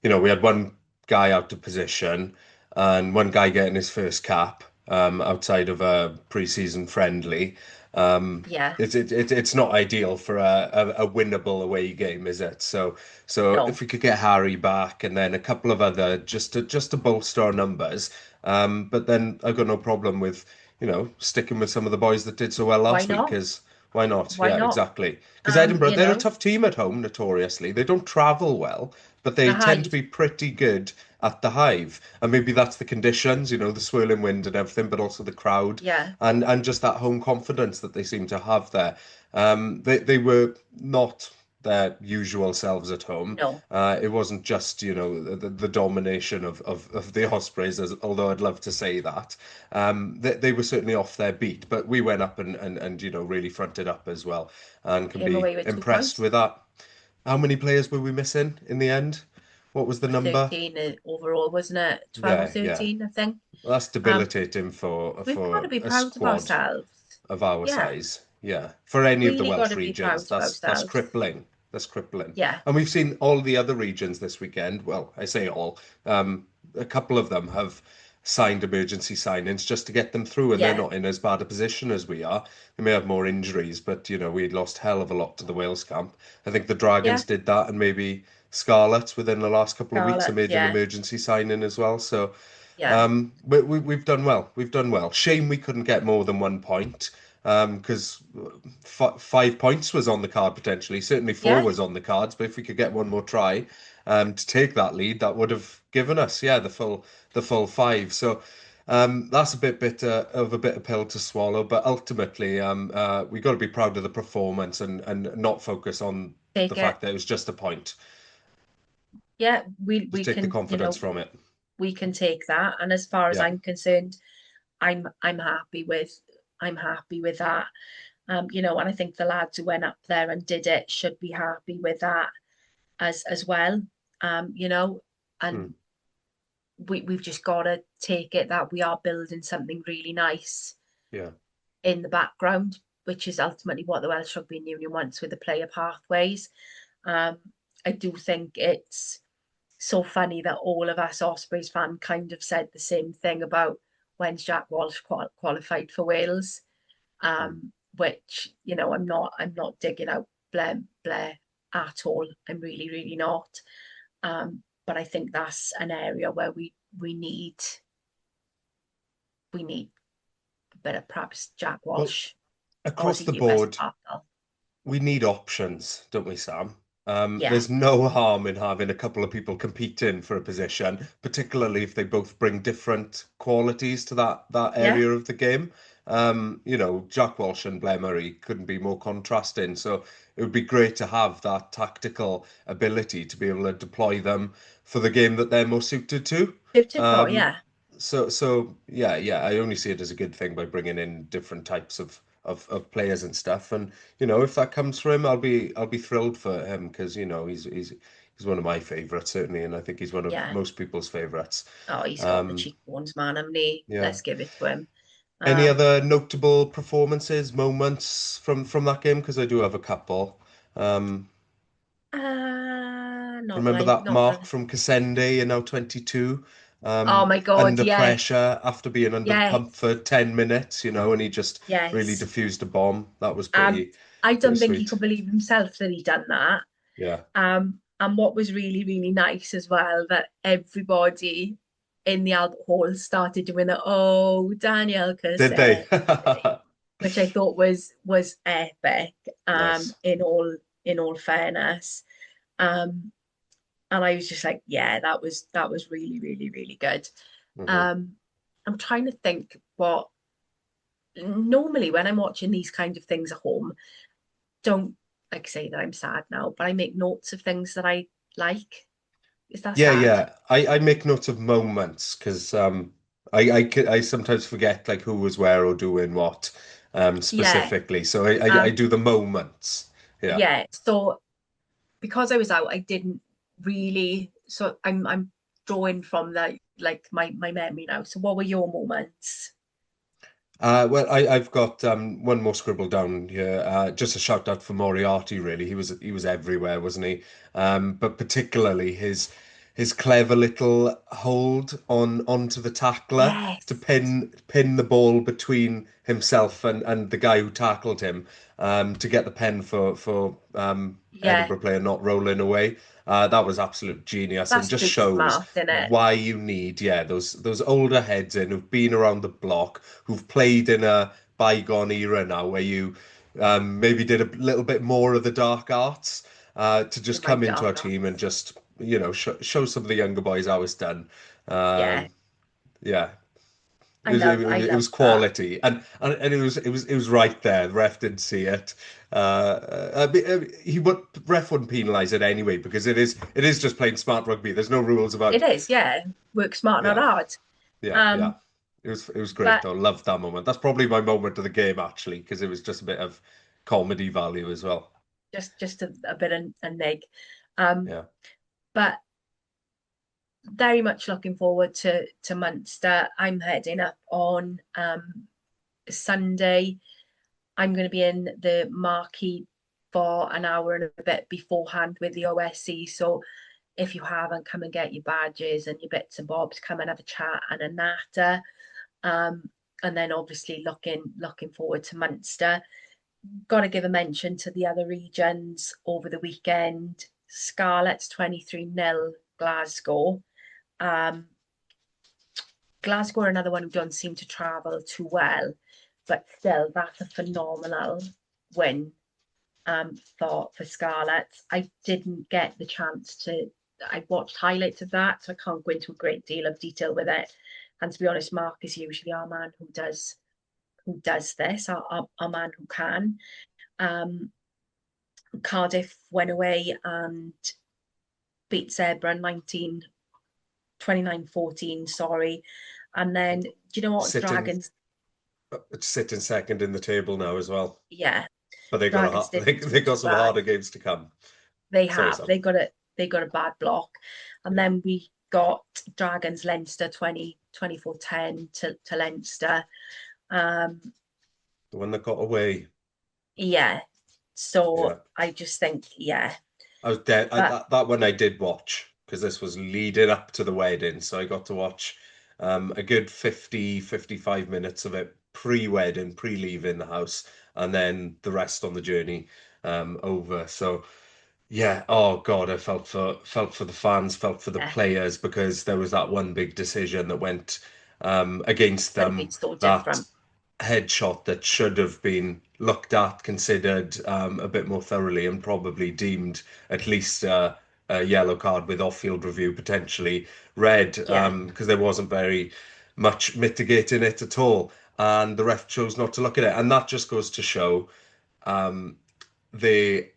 we had one guy out of position and one guy getting his first cap outside of a pre-season friendly. Um, Yeah, it's not ideal for a winnable away game, is it? So if no, we could get Harry back and then a couple of other just to bolster our numbers, but then I've got no problem with sticking with some of the boys that did so well why last week not? because. Why not? Why Yeah, not? exactly. Because And Edinburgh, they're a tough team at home, notoriously. They don't travel well, but the they tend to Hive, be pretty good at the Hive. And maybe that's the conditions, the swirling wind and everything, but also the crowd yeah, and just that home confidence that they seem to have there. They were not their usual selves at home. no, It wasn't just, the domination of the Ospreys, although I'd love to say that. They were certainly off their beat, but we went up and really fronted up as well and can came be away with two impressed points. with that. How many players were we missing in the end? What was the number? 13 overall, wasn't it? 12 or Yeah, yeah. 13, I think. Well, that's Um, debilitating for we've got to for be a proud of squad ourselves. of our Yeah, size. Yeah, for any of the really got Welsh to be regions, proud of that's ourselves. crippling. That's crippling. Yeah, And we've seen all the other regions this weekend. Well, I say all. A couple of them have signed emergency signings just to get them through, and they're yeah, not in as bad a position as we are. They may have more injuries, but we lost hell of a lot to the Wales camp. I think the yeah. Dragons did that, and maybe Scarlets within the last couple of weeks have Scarlet, made an yeah, emergency signing as well. So yeah, we've done well. We've done well. Shame we couldn't get more than 1 point, because 5 points was on the card potentially. Certainly four yeah. was on the cards, but if we could get one more try, to take that lead, that would have given us, yeah, the full five. So, that's a bit bitter of a bitter pill to swallow. But ultimately, we got to be proud of the performance and not focus on the Take it. fact that it was just a point. Yeah, we Just we take the can, confidence from it. we can take that. And as far as Yeah. I'm concerned, I'm happy with that. And I think the lads who went up there and did it should be happy with that as well. Mm, And we've just got to take it that we are building something really nice yeah. in the background, which is ultimately what the Welsh Rugby Union wants with the player pathways. Um, I do think it's so funny that all of us Ospreys fan kind of said the same thing about when Jack Walsh qualified for Wales, Mm, which I'm not digging out Blair at all. I'm really not. but I think that's an area where we need a bit of perhaps Jack Well, Walsh, across the Aussie US board, battle. we need options, don't we, Sam? Yeah, There's no harm in having a couple of people competing for a position, particularly if they both bring different qualities to that yeah, area of the game. Jack Walsh and Blair Murray couldn't be more contrasting. So it would be great to have that tactical ability to be able to deploy them for the game that they're more suited to. suited for, Um, yeah, so yeah, yeah, I only see it as a good thing by bringing in different types of players and stuff. And if that comes for him, I'll be thrilled for him because he's one of my favorites certainly, and I think he's one of yeah. most people's favorites. Oh, he's got the Um, cheekbones, man, haven't he? yeah. Let's give it to him. Any Um, other notable performances, moments from that game? Because I do have a couple. Um, Remember that not mark that. from Cassende in now 22? Oh my God, Under yes, pressure after being under the yes, pump for 10 minutes, and he just really yes. diffused a bomb. That was Um, pretty I pretty don't think he sweet. could believe himself that he done that. Yeah. And what was really, really nice as well, that everybody in the Albert Hall started doing the "Oh, Daniel Did they? Cassette," which I thought was epic. Nice. In all fairness, um, and I was just like, yeah, that was really, really, really good. Hmm. Um, I'm trying to think what normally when I'm watching these kind of things at home, don't like say that I'm sad now, but I make notes of things that I like. Is that Yeah, sad? yeah. I make notes of moments because I sometimes forget like who was where or doing what Yeah. specifically. So I Um, do the moments. Yeah. yeah. So because I was out, I didn't really. So I'm drawing from that like my memory now. So what were your moments? Well, I've got one more scribble down here. Just a shout out for Moriarty, really. He was everywhere, wasn't he? But particularly his clever little hold onto the tackler to Yes. pin the ball between himself and the guy who tackled him to get the pen for Yeah. Edinburgh player not rolling away. That was absolute genius and That's just street shows smart, isn't it? why you need, yeah, those older heads in who've been around the block, who've played in a bygone era now where you maybe did a little bit more of the dark arts to Oh just my come into our dark team and arts. just show some of the younger boys how it's done. Yeah. Um, yeah, it I love was that. quality, and it was right there. The ref didn't see it. Ref wouldn't penalise it anyway because it is just plain smart rugby. There's no rules It about. is, yeah. Work smart, not Yeah, hard. yeah, yeah. Um, It was great but though. Loved that moment. That's probably my moment of the game actually because it was just a bit of comedy value as well. just a bit of a nig. Um, Yeah. but very much looking forward to Munster. I'm heading up on Sunday. I'm going to be in the marquee for an hour and a bit beforehand with the OSC. So if you haven't, come and get your badges and your bits and bobs, come and have a chat and a natter. And then obviously looking forward to Munster. Got to give a mention to the other regions over the weekend. Scarlets 23-0 Glasgow. Um, Glasgow are another one who don't seem to travel too well, but still, that's a phenomenal win for Scarlets. I didn't get the chance to. I watched highlights of that, so I can't go into a great deal of detail with it. And to be honest, Mark is usually our man who does this, our man who can. Um, Cardiff went away and beat Zebra 29-14, sorry. And then, do you know what? Sitting Dragons, sitting second in the table now as well. yeah, But they got Dragons they didn't they do got too some bad. harder games to come. They Sorry, have. Sam. They got a bad block. And Yeah. then we got Dragons Leinster 24-10 to Leinster. Um, The one that got away. yeah. So Yeah. I just think, yeah. I was dead. But That one I did watch because this was leading up to the wedding. So I got to watch a good 50, 55 minutes of it pre-wedding, pre-leaving the house, and then the rest on the journey over. So Yeah, oh God, I felt for the fans, felt for the Yeah, players because there was that one big decision that went against could have been them. so That different. headshot that should have been looked at, considered a bit more thoroughly, and probably deemed at least a yellow card with off-field review, potentially red, Yeah, because there wasn't very much mitigating it at all, and the ref chose not to look at it, and that just goes to show the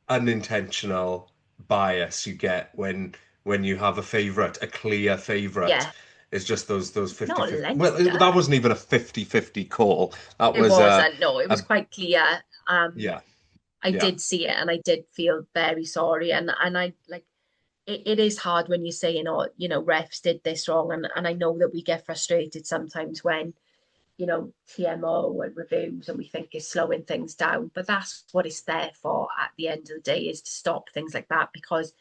unintentional bias you get when you have a favorite, a clear favorite. yeah. It's just those Not 50-50. Well, Leinster. that wasn't even a 50-50 call. That It was wasn't. No, it was a quite clear. yeah, I yeah, did see it, and I did feel very sorry. And I like it is hard when you say, refs did this wrong, and I know that we get frustrated sometimes when TMO and reviews, and we think it's slowing things down. But that's what it's there for at the end of the day, is to stop things like that, because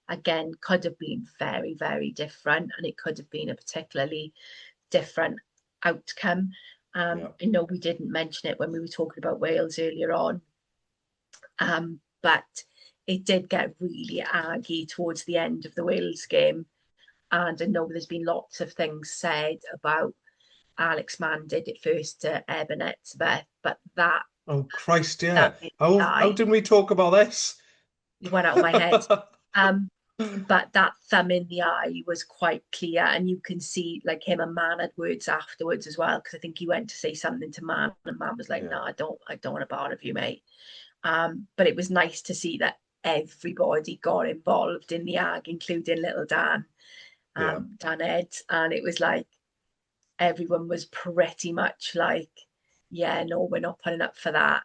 again, could have been very, very different, and it could have been a particularly different outcome. yeah, I know we didn't mention it when we were talking about Wales earlier on, but it did get really aggy towards the end of the Wales game. And I know there's been lots of things said about Alex Mann did it first to Ebenezer, but that oh Christ, thumb yeah. in the How eye didn't we talk about this? went out of my head. Um, but that thumb in the eye was quite clear, and you can see like him and Man had words afterwards as well, because I think he went to say something to Man, and Man was like, "No, I don't want a bar of you, mate." But it was nice to see that everybody got involved in the ag, including little Dan, Yeah, Dan Ed, and it was like everyone was pretty much like, yeah, no, we're not putting up for that.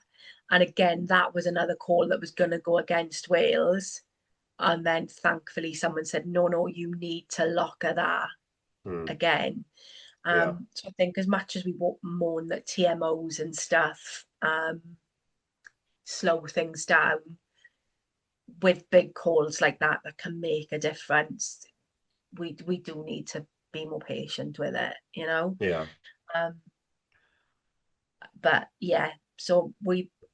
And again, that was another call that was going to go against Wales. And then thankfully, someone said, no, no, you need to lock at that hmm, again. yeah, So I think as much as we mourn that TMOs and stuff slow things down, with big calls like that can make a difference, we do need to be more patient with it. yeah, Um, but yeah, so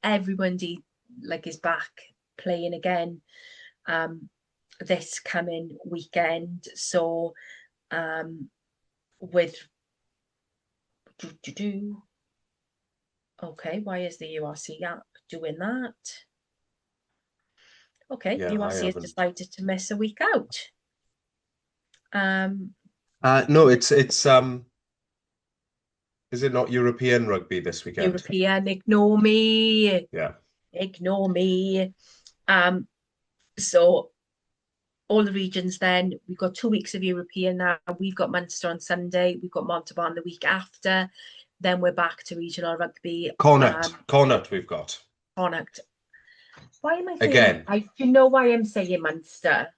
everybody like is back playing again um this coming weekend. So um with okay, why is the URC app doing that? Okay, yeah. I URC has haven't. decided to miss a week out. um No, is it not European rugby this weekend? European, ignore me, Yeah. ignore me. So all the regions, then we've got 2 weeks of European now. We've got Munster on Sunday, we've got Montauban the week after, then we're back to regional rugby. Connacht we've got. Connacht. Why am I saying, Again. do you know why I'm saying Munster?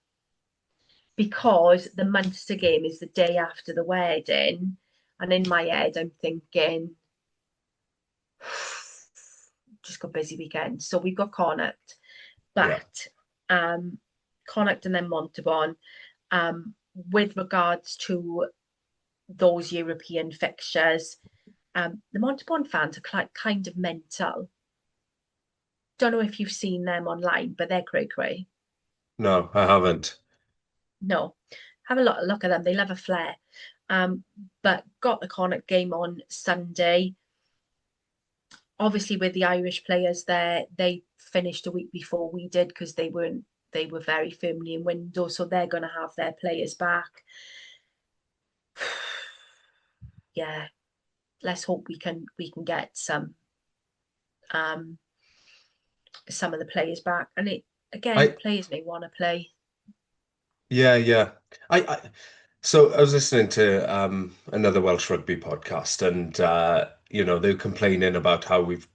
Because the Munster game is the day after the wedding, and in my head I'm thinking just got busy weekend. So we've got Connacht, Yeah. but um Connacht and then Montauban. With regards to those European fixtures, the Montauban fans are kind of mental. Don't know if you've seen them online, but they're cray cray. No, I haven't. No, have a look at them. They love a flair. Um, but got the Connacht game on Sunday. Obviously, with the Irish players there, they finished a week before we did because they were very firmly in window, so they're going to have their players back. Yeah, let's hope we can get um some of the players back. And it again, I players may want to play. Yeah, yeah. So I was listening to another Welsh rugby podcast, and they were complaining about how we've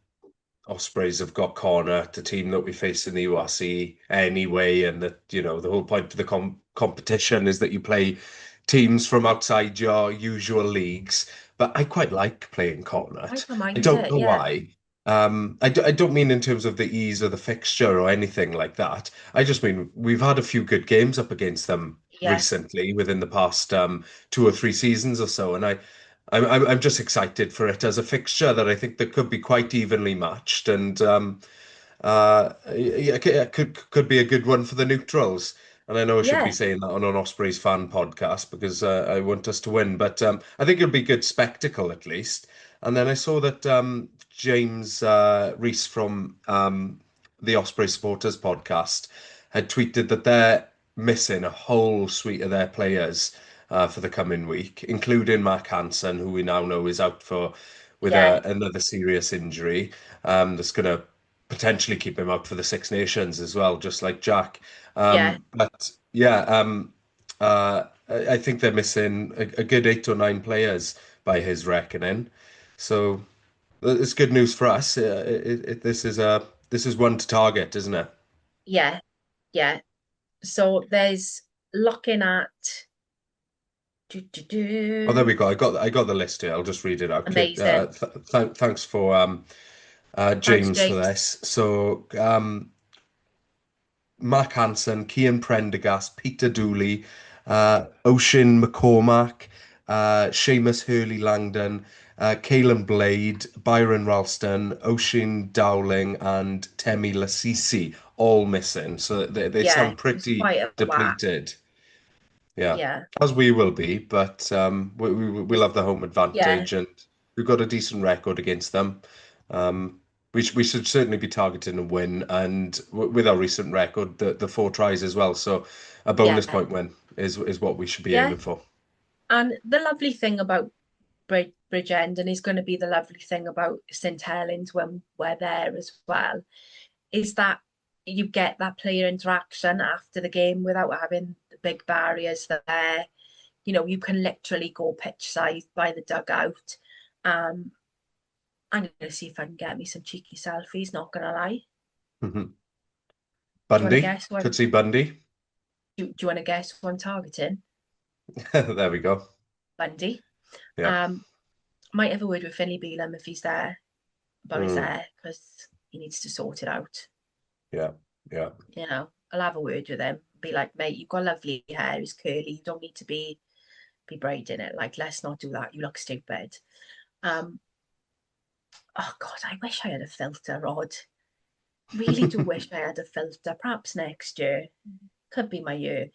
Ospreys have got Connacht, the team that we face in the URC anyway, and that, the whole point of the competition is that you play teams from outside your usual leagues. But I quite like playing I Connacht. don't I mind don't it. know Yeah, why. I don't mean in terms of the ease of the fixture or anything like that. I just mean we've had a few good games up against them yeah, recently within the past 2 or 3 seasons or so, and I'm just excited for it as a fixture that I think that could be quite evenly matched, and Yeah, could be a good one for the neutrals. And I know I should be Yeah, saying that on an Ospreys fan podcast because I want us to win, but I think it'll be good spectacle at least. And then I saw that James Reese from the Osprey Supporters podcast had tweeted that they're missing a whole suite of their players for the coming week, including Mark Hansen, who we now know is out for with yeah, another serious injury that's going to potentially keep him out for the Six Nations as well, just like Jack. yeah, But yeah, I think they're missing a good 8 or 9 players by his reckoning. So it's good news for us. This is one to target, isn't it? yeah, yeah. So there's looking at do, do, Oh, there do, we go. I got the list here. I'll just read it out. amazing. Thanks for Thanks, James for James. this. So Mark Hansen, Cian Prendergast, Peter Dooley, Oisin McCormack, Seamus Hurley Langdon, Caelan Blade, Byron Ralston, Oisin Dowling, and Temi Lasisi, all missing. So they Yeah, sound it's pretty quite a whack. depleted. Yeah, Yeah, as we will be, but we'll it's, have the home yeah, advantage, and we've got a decent record against them. Um, we should certainly be targeting a win, and with our recent record, the 4 tries as well. So a bonus yeah, point win is what we should be yeah. aiming for. And the lovely thing about Bridgend, and is going to be the lovely thing about St Helens when we're there as well, is that you get that player interaction after the game without having the big barriers there. You know, you can literally go pitch side by the dugout. Um, I'm going to see if I can get me some cheeky selfies, not going to lie. Mhm. Do you want to Bundy, guess what? could see Bundy. Do you want to guess who I'm targeting? There we go. Bundy. Yeah. Um, might have a word with Finley Beelum if he's there about his Mm, hair because he needs to sort it out. yeah. Yeah. You know, I'll have a word with him. Be like, mate, you've got lovely hair. It's curly. You don't need to be braiding it. Like, let's not do that. You look stupid. Um, oh God, I wish I had a filter, Rod. Really do wish I had a filter. Perhaps next year could be my year.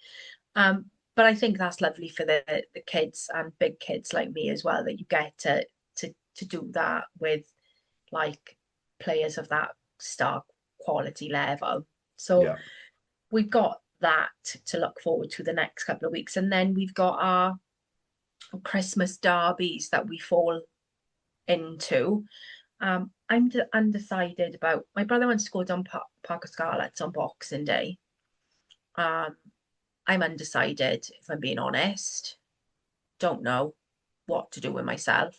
But I think that's lovely for the kids and big kids like me as well that you get to do that with like players of that star quality level. So Yeah. we've got that to look forward to the next couple of weeks, and then we've got our Christmas derbies that we fall into. I'm undecided about. My brother wants to go down Park of Scarlets on Boxing Day. Um, I'm undecided, if I'm being honest. Don't know what to do with myself.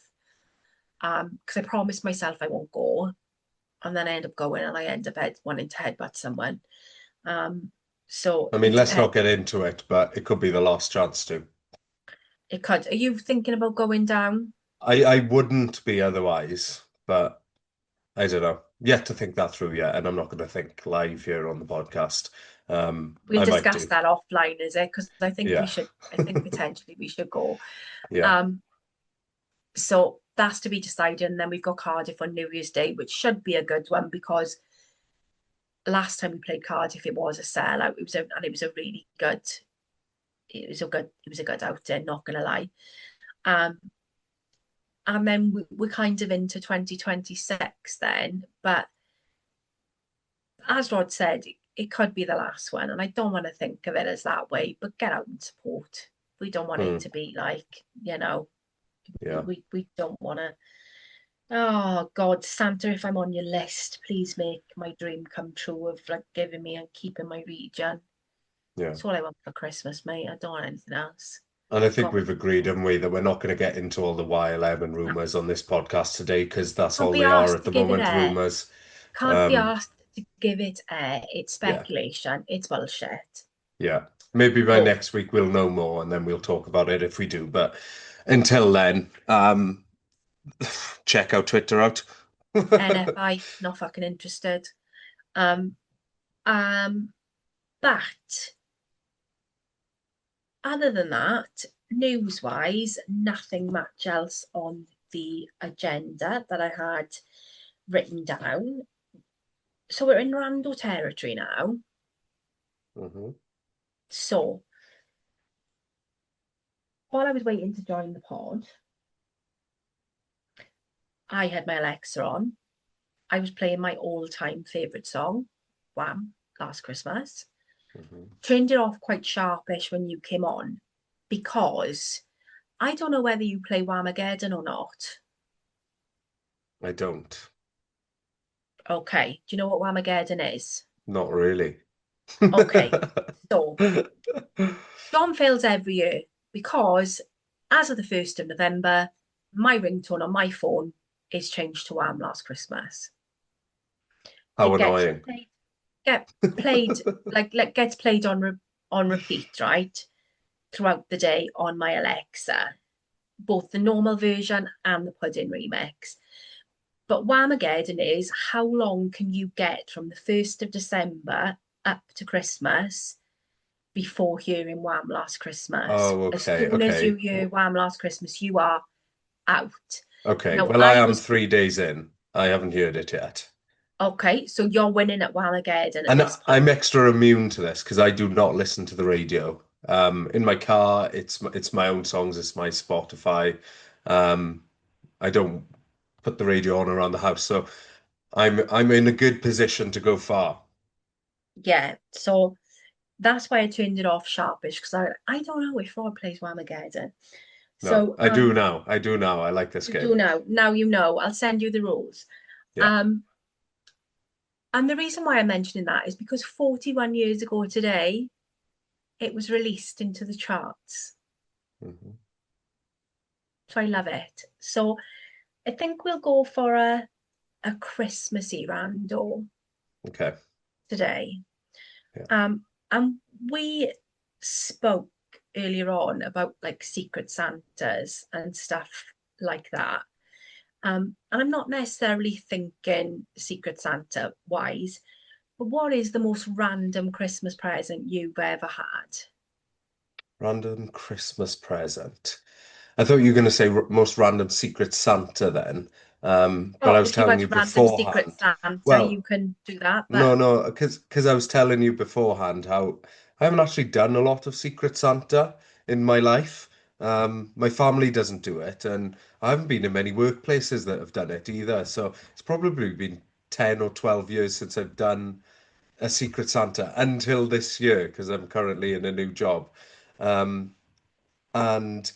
Because I promised myself I won't go, and then I end up going, and I end up wanting to headbutt someone. Um, so I mean, it let's depends. not get into it, but it could be the last chance to. It could. Are you thinking about going down? I wouldn't be otherwise, but I don't know. Yet to think that through yet, and I'm not going to think live here on the podcast. We'll I might discuss do. that offline, is it? Because I think we Yeah. should. I think potentially we should go. Yeah. Um, so that's to be decided, and then we've got Cardiff on New Year's Day, which should be a good one because last time we played Cardiff, it was a sellout. It was a really good. It was a good outing. Not gonna lie. Um, and then we're kind of into 2026 then, but as Rod said, it could be the last one, and I don't want to think of it as that way. But get out and support. We don't want it Hmm. to be like, you know, Yeah. we don't want to. Oh God, Santa, if I'm on your list, please make my dream come true of like giving me and keeping my region. Yeah. That's all I want for Christmas, mate. I don't want anything else. And I think Got we've agreed, haven't we, that we're not going to get into all the YLM and rumors on this podcast today because that's can't all be they are asked at to the give it moment, air. rumors. Can't be Um, asked to give it air. It's yeah. speculation. It's bullshit. Yeah. Maybe by So next week we'll know more and then we'll talk about it if we do. But until then, check our Twitter out. NFI, not fucking interested. Um, um, but other than that, news-wise, nothing much else on the agenda that I had written down. So we're in Rando territory now. Hmm. So while I was waiting to join the pod, I had my Alexa on. I was playing my all-time favourite song, Wham, Last Christmas. Hmm. Turned it off quite sharpish when you came on because I don't know whether you play Whamageddon or not. I don't. Okay, do you know what Whamageddon is? Not really. Okay, so John fails every year because as of the 1st of November, my ringtone on my phone is changed to Wham Last Christmas. How It gets annoying. played like gets played on repeat, right? Throughout the day on my Alexa, both the normal version and the pudding remix. But Whamageddon is how long can you get from the 1st of December up to Christmas before hearing Wham Last Christmas? Oh, As okay, soon as you okay. hear Wham Last Christmas, you are out. Okay. Now, Well, I I am was 3 days in. I haven't heard it yet. okay, so you're winning at Whamageddon at And this I'm point. extra immune to this because I do not listen to the radio. In my car, it's my own songs, it's my Spotify. Um, I don't put the radio on around the house, so I'm in a good position to go far. Yeah, so that's why I turned it off sharpish because I don't know if Rod plays Whamageddon. No, So I do now. I do now. I like this you do game. now. Now you know. I'll send you the rules. Yeah. Um, and the reason why I'm mentioning that is because 41 years ago today, it was released into the charts. Hmm. So I love it. So I think we'll go for a Christmassy rando Okay. today. Yeah. And we spoke earlier on about like secret Santas and stuff like that. And I'm not necessarily thinking Secret Santa wise, but what is the most random Christmas present you've ever had? Random Christmas present. I thought you were going to say most random Secret Santa then. But I Oh, was if you telling had you random Secret beforehand. Santa, you Well, can do that. no, But no, because I was telling you beforehand how I haven't actually done a lot of Secret Santa in my life. My family doesn't do it, and I haven't been in many workplaces that have done it either. So it's probably been 10 or 12 years since I've done a Secret Santa until this year because I'm currently in a new job. Um, and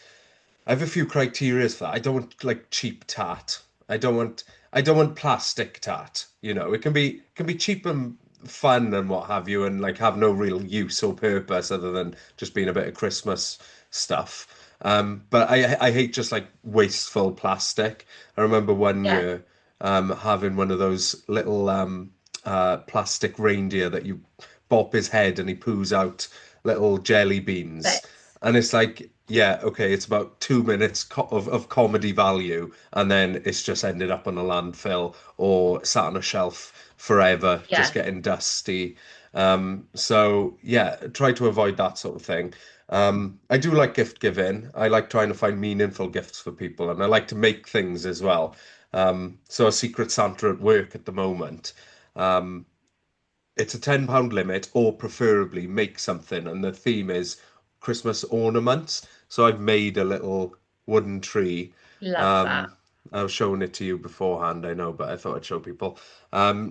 I have a few criterias for that. I don't want like cheap tat. I don't want plastic tat. It can be cheap and fun and what have you, and like have no real use or purpose other than just being a bit of Christmas stuff. But I hate just like wasteful plastic. I remember one yeah, year having one of those little plastic reindeer that you bop his head and he poos out little jelly beans. bits. And it's like, yeah, okay, it's about 2 minutes of comedy value, and then it's just ended up on a landfill or sat on a shelf forever, just Yeah, getting dusty. So yeah, try to avoid that sort of thing. I do like gift giving. I like trying to find meaningful gifts for people, and I like to make things as well. So a Secret Santa at work at the moment. Um, it's a £10 limit, or preferably make something. And the theme is Christmas ornaments. So I've made a little wooden tree. love that. Um, I was showing it to you beforehand, I know, but I thought I'd show people.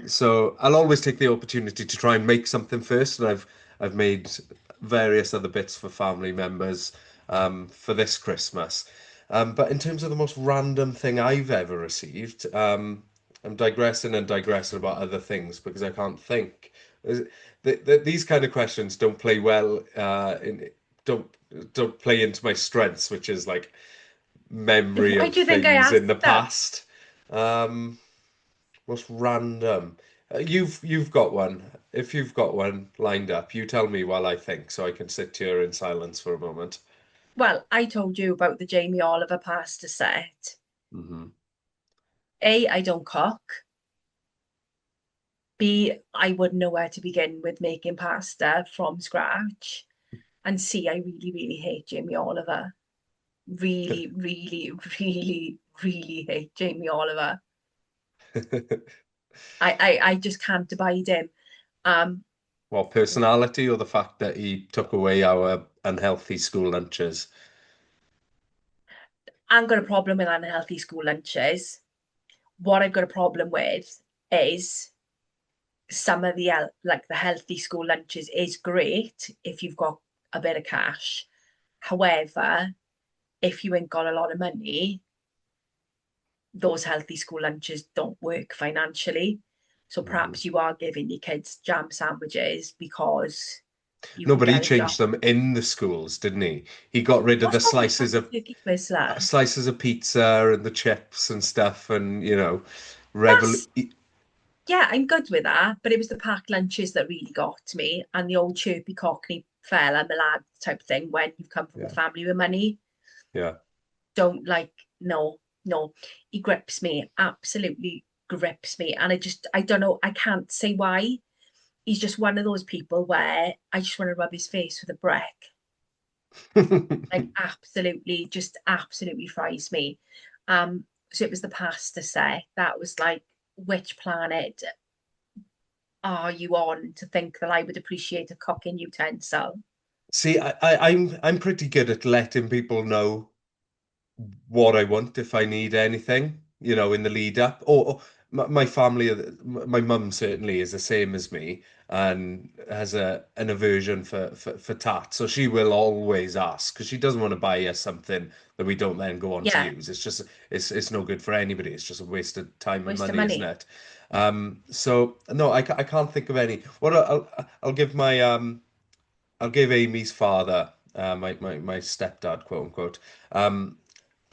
So I'll always take the opportunity to try and make something first, and I've made various other bits for family members for this Christmas. But in terms of the most random thing I've ever received, I'm digressing and digressing about other things because I can't think. These kind of questions don't play well don't don't play into my strengths, which is like memory Why of do you think I things in the asked them? past. Um, what's random? You've got one. If you've got one lined up, you tell me while I think, so I can sit here in silence for a moment. Well, I told you about the Jamie Oliver pasta set. Hmm. I don't cook. B, I wouldn't know where to begin with making pasta from scratch. And C, I really, really hate Jamie Oliver. Really, really, really, really hate Jamie Oliver. I just can't abide him. Um, What, personality or the fact that he took away our unhealthy school lunches? I've got a problem with unhealthy school lunches. What I've got a problem with is some of the like the healthy school lunches is great if you've got a bit of cash. However, if you ain't got a lot of money, those healthy school lunches don't work financially. So Mhm. perhaps you are giving your kids jam sandwiches because you No, can but he get a job. changed them in the schools, didn't he? He got rid of What's the wrong with having turkey Twizzler? slices of pizza and the chips and stuff, and revel. That's Yeah, I'm good with that, but it was the packed lunches that really got me, and the old chirpy cockney fella, my lad type thing. When you come from a Yeah, family with money, yeah. don't like no, no. He grips me, absolutely grips me, and I don't know, I can't say why. He's just one of those people where I just want to rub his face with a brick. Like absolutely, just absolutely fries me. So it was the pasta set that was like, which planet are you on to think that I would appreciate a cooking utensil? See, I'm pretty good at letting people know what I want if I need anything, in the lead up. Or my family, my mum certainly is the same as me and has an aversion for tat. So she will always ask because she doesn't want to buy us something that we don't then go on to Yeah, use. It's no good for anybody. It's just a waste of time and waste of money, isn't money. it? So no, I can't think of any. What I'll give I'll give Amy's father, my stepdad, quote unquote,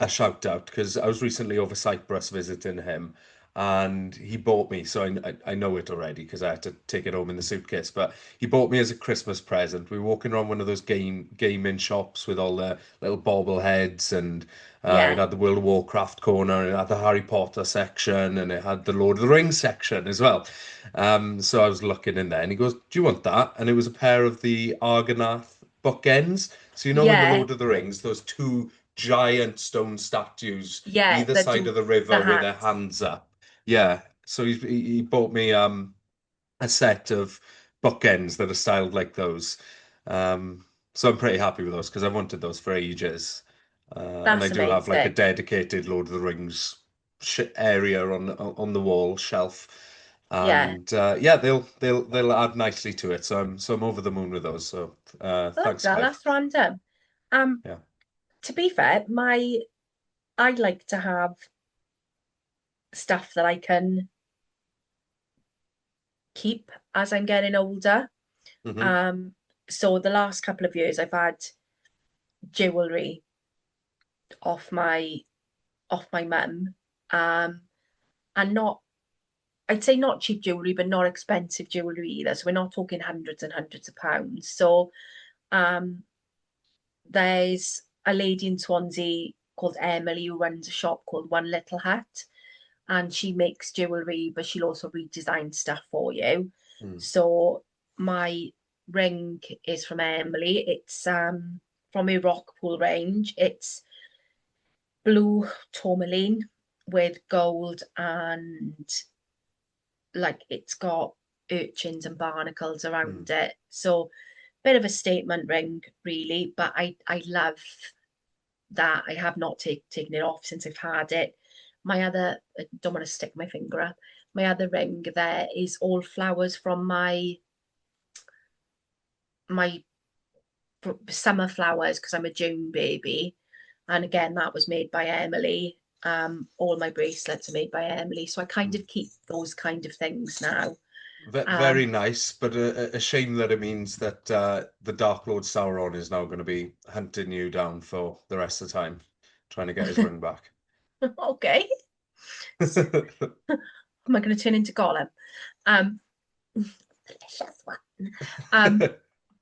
a shout out because I was recently over Cyprus visiting him, and he bought me. So I know it already because I had to take it home in the suitcase. But he bought me as a Christmas present. We were walking around one of those gaming shops with all the little bobbleheads, and it Yeah, had the World of Warcraft corner, and it had the Harry Potter section, and it had the Lord of the Rings section as well. So I was looking in there, and he goes, "Do you want that?" And it was a pair of the Argonath bookends. So in the yeah, Lord of the Rings, those two giant stone statues yeah. either That side do of the the river with their hands. hands up. Yeah. So he bought me a set of bookends that are styled like those. Um, so I'm pretty happy with those because I wanted those for ages. And I That's do have like a amazing. dedicated Lord of the Rings area on the wall shelf. Yeah, And yeah, they'll add nicely to it. So I'm over the moon with those. So I like thanks, that. Clive. That's random. Um, Yeah. to be fair, my I like to have stuff that I can keep as I'm getting older. Hmm. Um, so the last couple of years I've had jewelry off my off my mum. Um, and not I'd say not cheap jewelry, but not expensive jewelry either. So we're not talking hundreds and hundreds of pounds. So um, there's a lady in Swansea called Emily who runs a shop called One Little Hut, and she makes jewelry, but she'll also redesign stuff for you. Mm. So my ring is from Emily. It's from her Rockpool range. It's blue tourmaline with gold, and like it's got urchins and barnacles Mm. around it. So bit of a statement ring, really. But I love that. I have not taken it off since I've had it. My other, I don't want to stick my finger up. My other ring there is all flowers from my summer flowers because I'm a June baby. And again, that was made by Emily. All my bracelets are made by Emily. So I kind Mm. of keep those kind of things now. Very Um, nice, but a shame that it means that the Dark Lord Sauron is now going to be hunting you down for the rest of the time, trying to get his ring back. okay. Am I going to turn into Gollum? Um, delicious one. Um,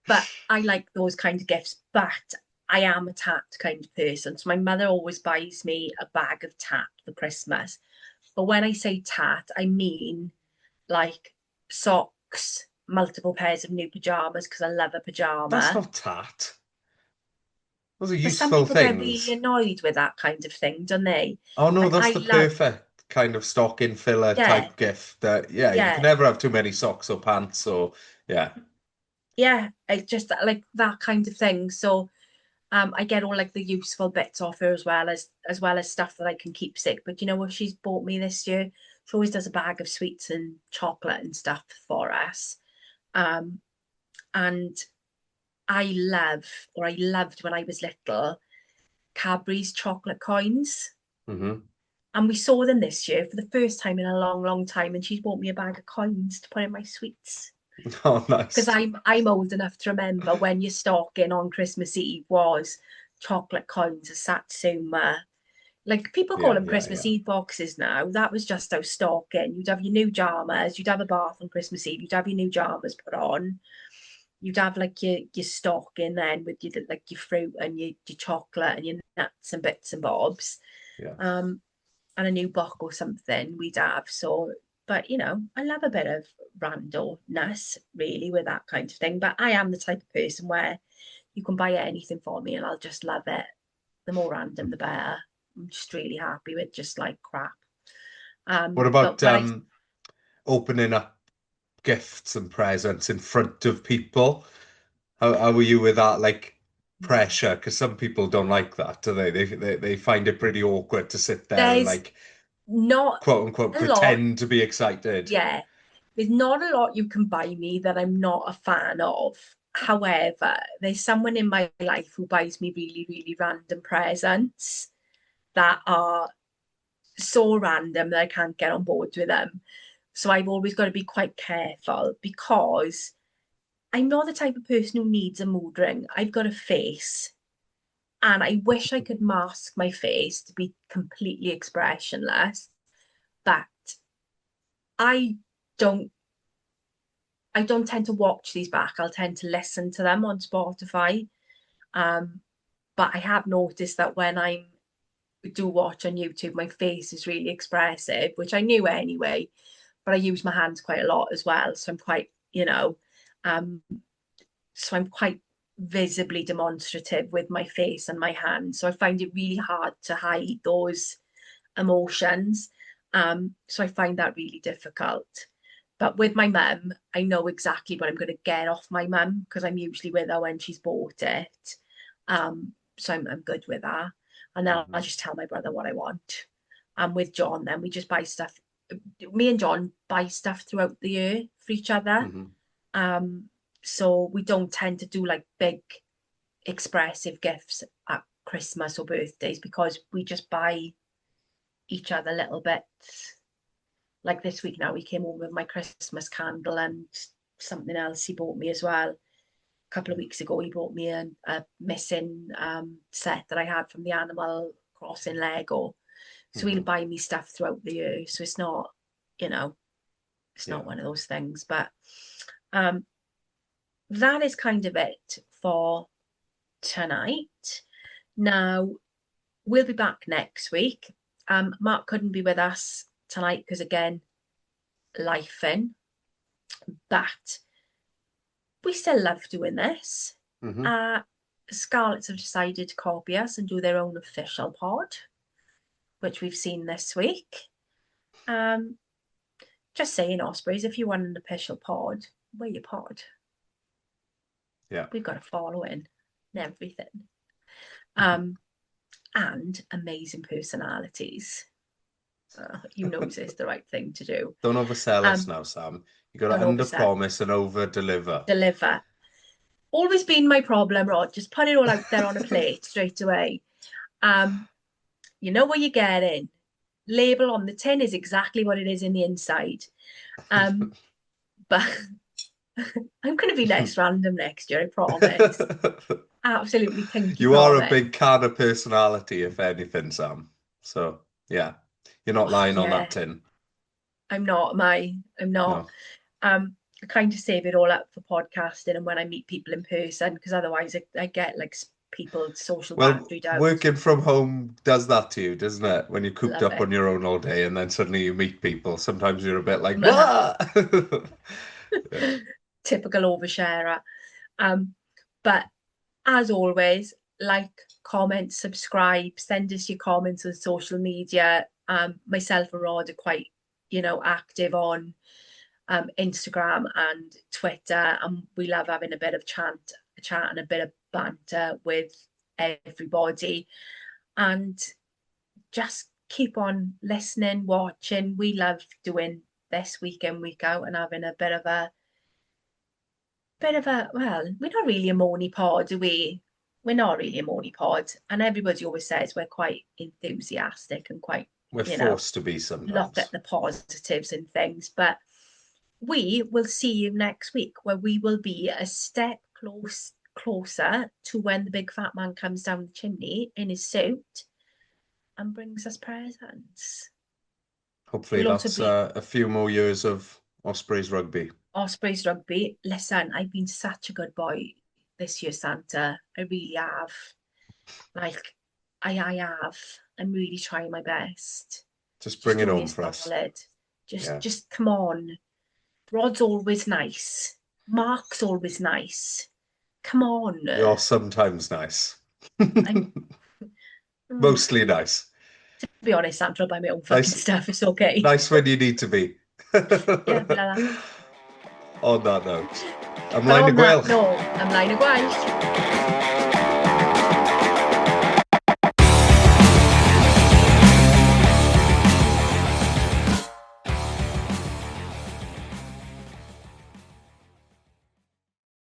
but I like those kind of gifts. But I am a tat kind of person. So my mother always buys me a bag of tat for Christmas. But when I say tat, I mean like socks, multiple pairs of new pajamas because I love a That's pajama. not tat. Those are But some useful people get really things. annoyed with that kind of thing, don't they? Oh no, Like that's I the love, perfect. kind of stocking filler Yeah, type gift that, yeah, you can yeah, never have too many socks or pants. So, yeah. yeah. It's just like that kind of thing. So I get all like the useful bits off her as well as stuff that I can keep sick. But you know what she's bought me this year? She always does a bag of sweets and chocolate and stuff for us. Um, and I loved when I was little, Cadbury's chocolate coins. Hmm. And we saw them this year for the first time in a long, long time. And she's bought me a bag of coins to put in my sweets. Oh, Because nice. I'm old enough to remember when your stocking on Christmas Eve was chocolate coins, a satsuma. Like people call Yeah, them yeah, Christmas yeah. Eve boxes now. That was just our stocking. You'd have your new jammers, you'd have a bath on Christmas Eve, you'd have your new jammers put on. You'd have like your stocking then with your like your fruit and your chocolate and your nuts and bits and bobs. Yeah. Um, and a new book or something we'd have. So, but I love a bit of randomness really with that kind of thing. But I am the type of person where you can buy anything for me and I'll just love it. The more random, the better. I'm just really happy with just like crap. What But about when I opening up gifts and presents in front of people? How are you with that, like pressure? Because some people don't like that, do they? They find it pretty awkward to sit there and there's like not quote unquote a lot, pretend to be excited. yeah, there's not a lot you can buy me that I'm not a fan of. However, there's someone in my life who buys me really, really random presents that are so random that I can't get on board with them. So I've always got to be quite careful because I'm not the type of person who needs a mood ring. I've got a face, and I wish I could mask my face to be completely expressionless, but I don't I don't tend to watch these back. I'll tend to listen to them on Spotify. Um, but I have noticed that when I do watch on YouTube, my face is really expressive, which I knew anyway, but I use my hands quite a lot as well. So um, I'm quite visibly demonstrative with my face and my hands. So I find it really hard to hide those emotions. So I find that really difficult. But with my mum, I know exactly what I'm going to get off my mum because I'm usually with her when she's bought it. So I'm good with that. And then I'll Hmm. just tell my brother what I want. And with John, then we just buy stuff. Me and John buy stuff throughout the year for each other. Hmm. Um, so we don't tend to do like big expressive gifts at Christmas or birthdays because we just buy each other little bits. Like this week now, he came home with my Christmas candle and something else he bought me as well. A couple of weeks ago, he brought me a missing set that I had from the Animal Crossing Lego. So he'll Hmm. buy me stuff throughout the year. So you know, it's not Yeah. one of those things. But um, that is kind of it for tonight. Now, we'll be back next week. Mark couldn't be with us tonight because, again, life in, but we still love doing this. Hmm. Uh, Scarlets have decided to copy us and do their own official pod, which we've seen this week. Um, just saying, Ospreys, if you want an official pod, we're your pod. Yeah. We've got a following and everything. Um, and amazing personalities. You know it's the right thing to do. Don't oversell us Um, now, Sam. You got to don't under oversell, promise and over deliver. deliver. Always been my problem, Rod. Just put it all out there on a plate straight away. Um, you know what you're getting. Label on the tin is exactly what it is in the inside. Um, but I'm going to be less random next year, I promise. Absolutely pinky You are a promise. big can of personality, if anything, Sam. So, yeah, you're not Oh, lying on that yeah, tin. I'm not. No. I kind of save it all up for podcasting and when I meet people in person, because otherwise I get like people's social Well, battery down. working from home does that to you, doesn't it? When you're cooped Love up it. on your own all day and then suddenly you meet people, sometimes you're a bit like, what? Yeah. Typical oversharer. But as always, like, comment, subscribe, send us your comments on social media. Myself and Rod are quite, active on Instagram and Twitter, and we love having a bit of chat and a bit of banter with everybody, and just keep on listening, watching. We love doing this week in, week out, and having a well, we're not really a moany pod, are we? We're not really a moany pod, and everybody always says we're quite enthusiastic and quite, We're you know, forced to be look sometimes. at the positives and things. But we will see you next week, where we will be a step closer to when the big fat man comes down the chimney in his suit and brings us presents. Hopefully We'll also that's be a few more years of Ospreys rugby. Ospreys Rugby. Listen, I've been such a good boy this year, Santa. I really have. Like, I have. I'm really trying my best. Just bring Just it do me home a for us. solid. Yeah. Just come on. Rod's always nice. Mark's always nice. Come on. You're sometimes nice. I'm to Mostly nice. be honest, Santa, I'll buy my own fucking Nice, stuff. It's okay. nice when you need to be. Yeah, be like that. On that note, But ymlaen y on that gwelch. note, ymlaen y gwaith.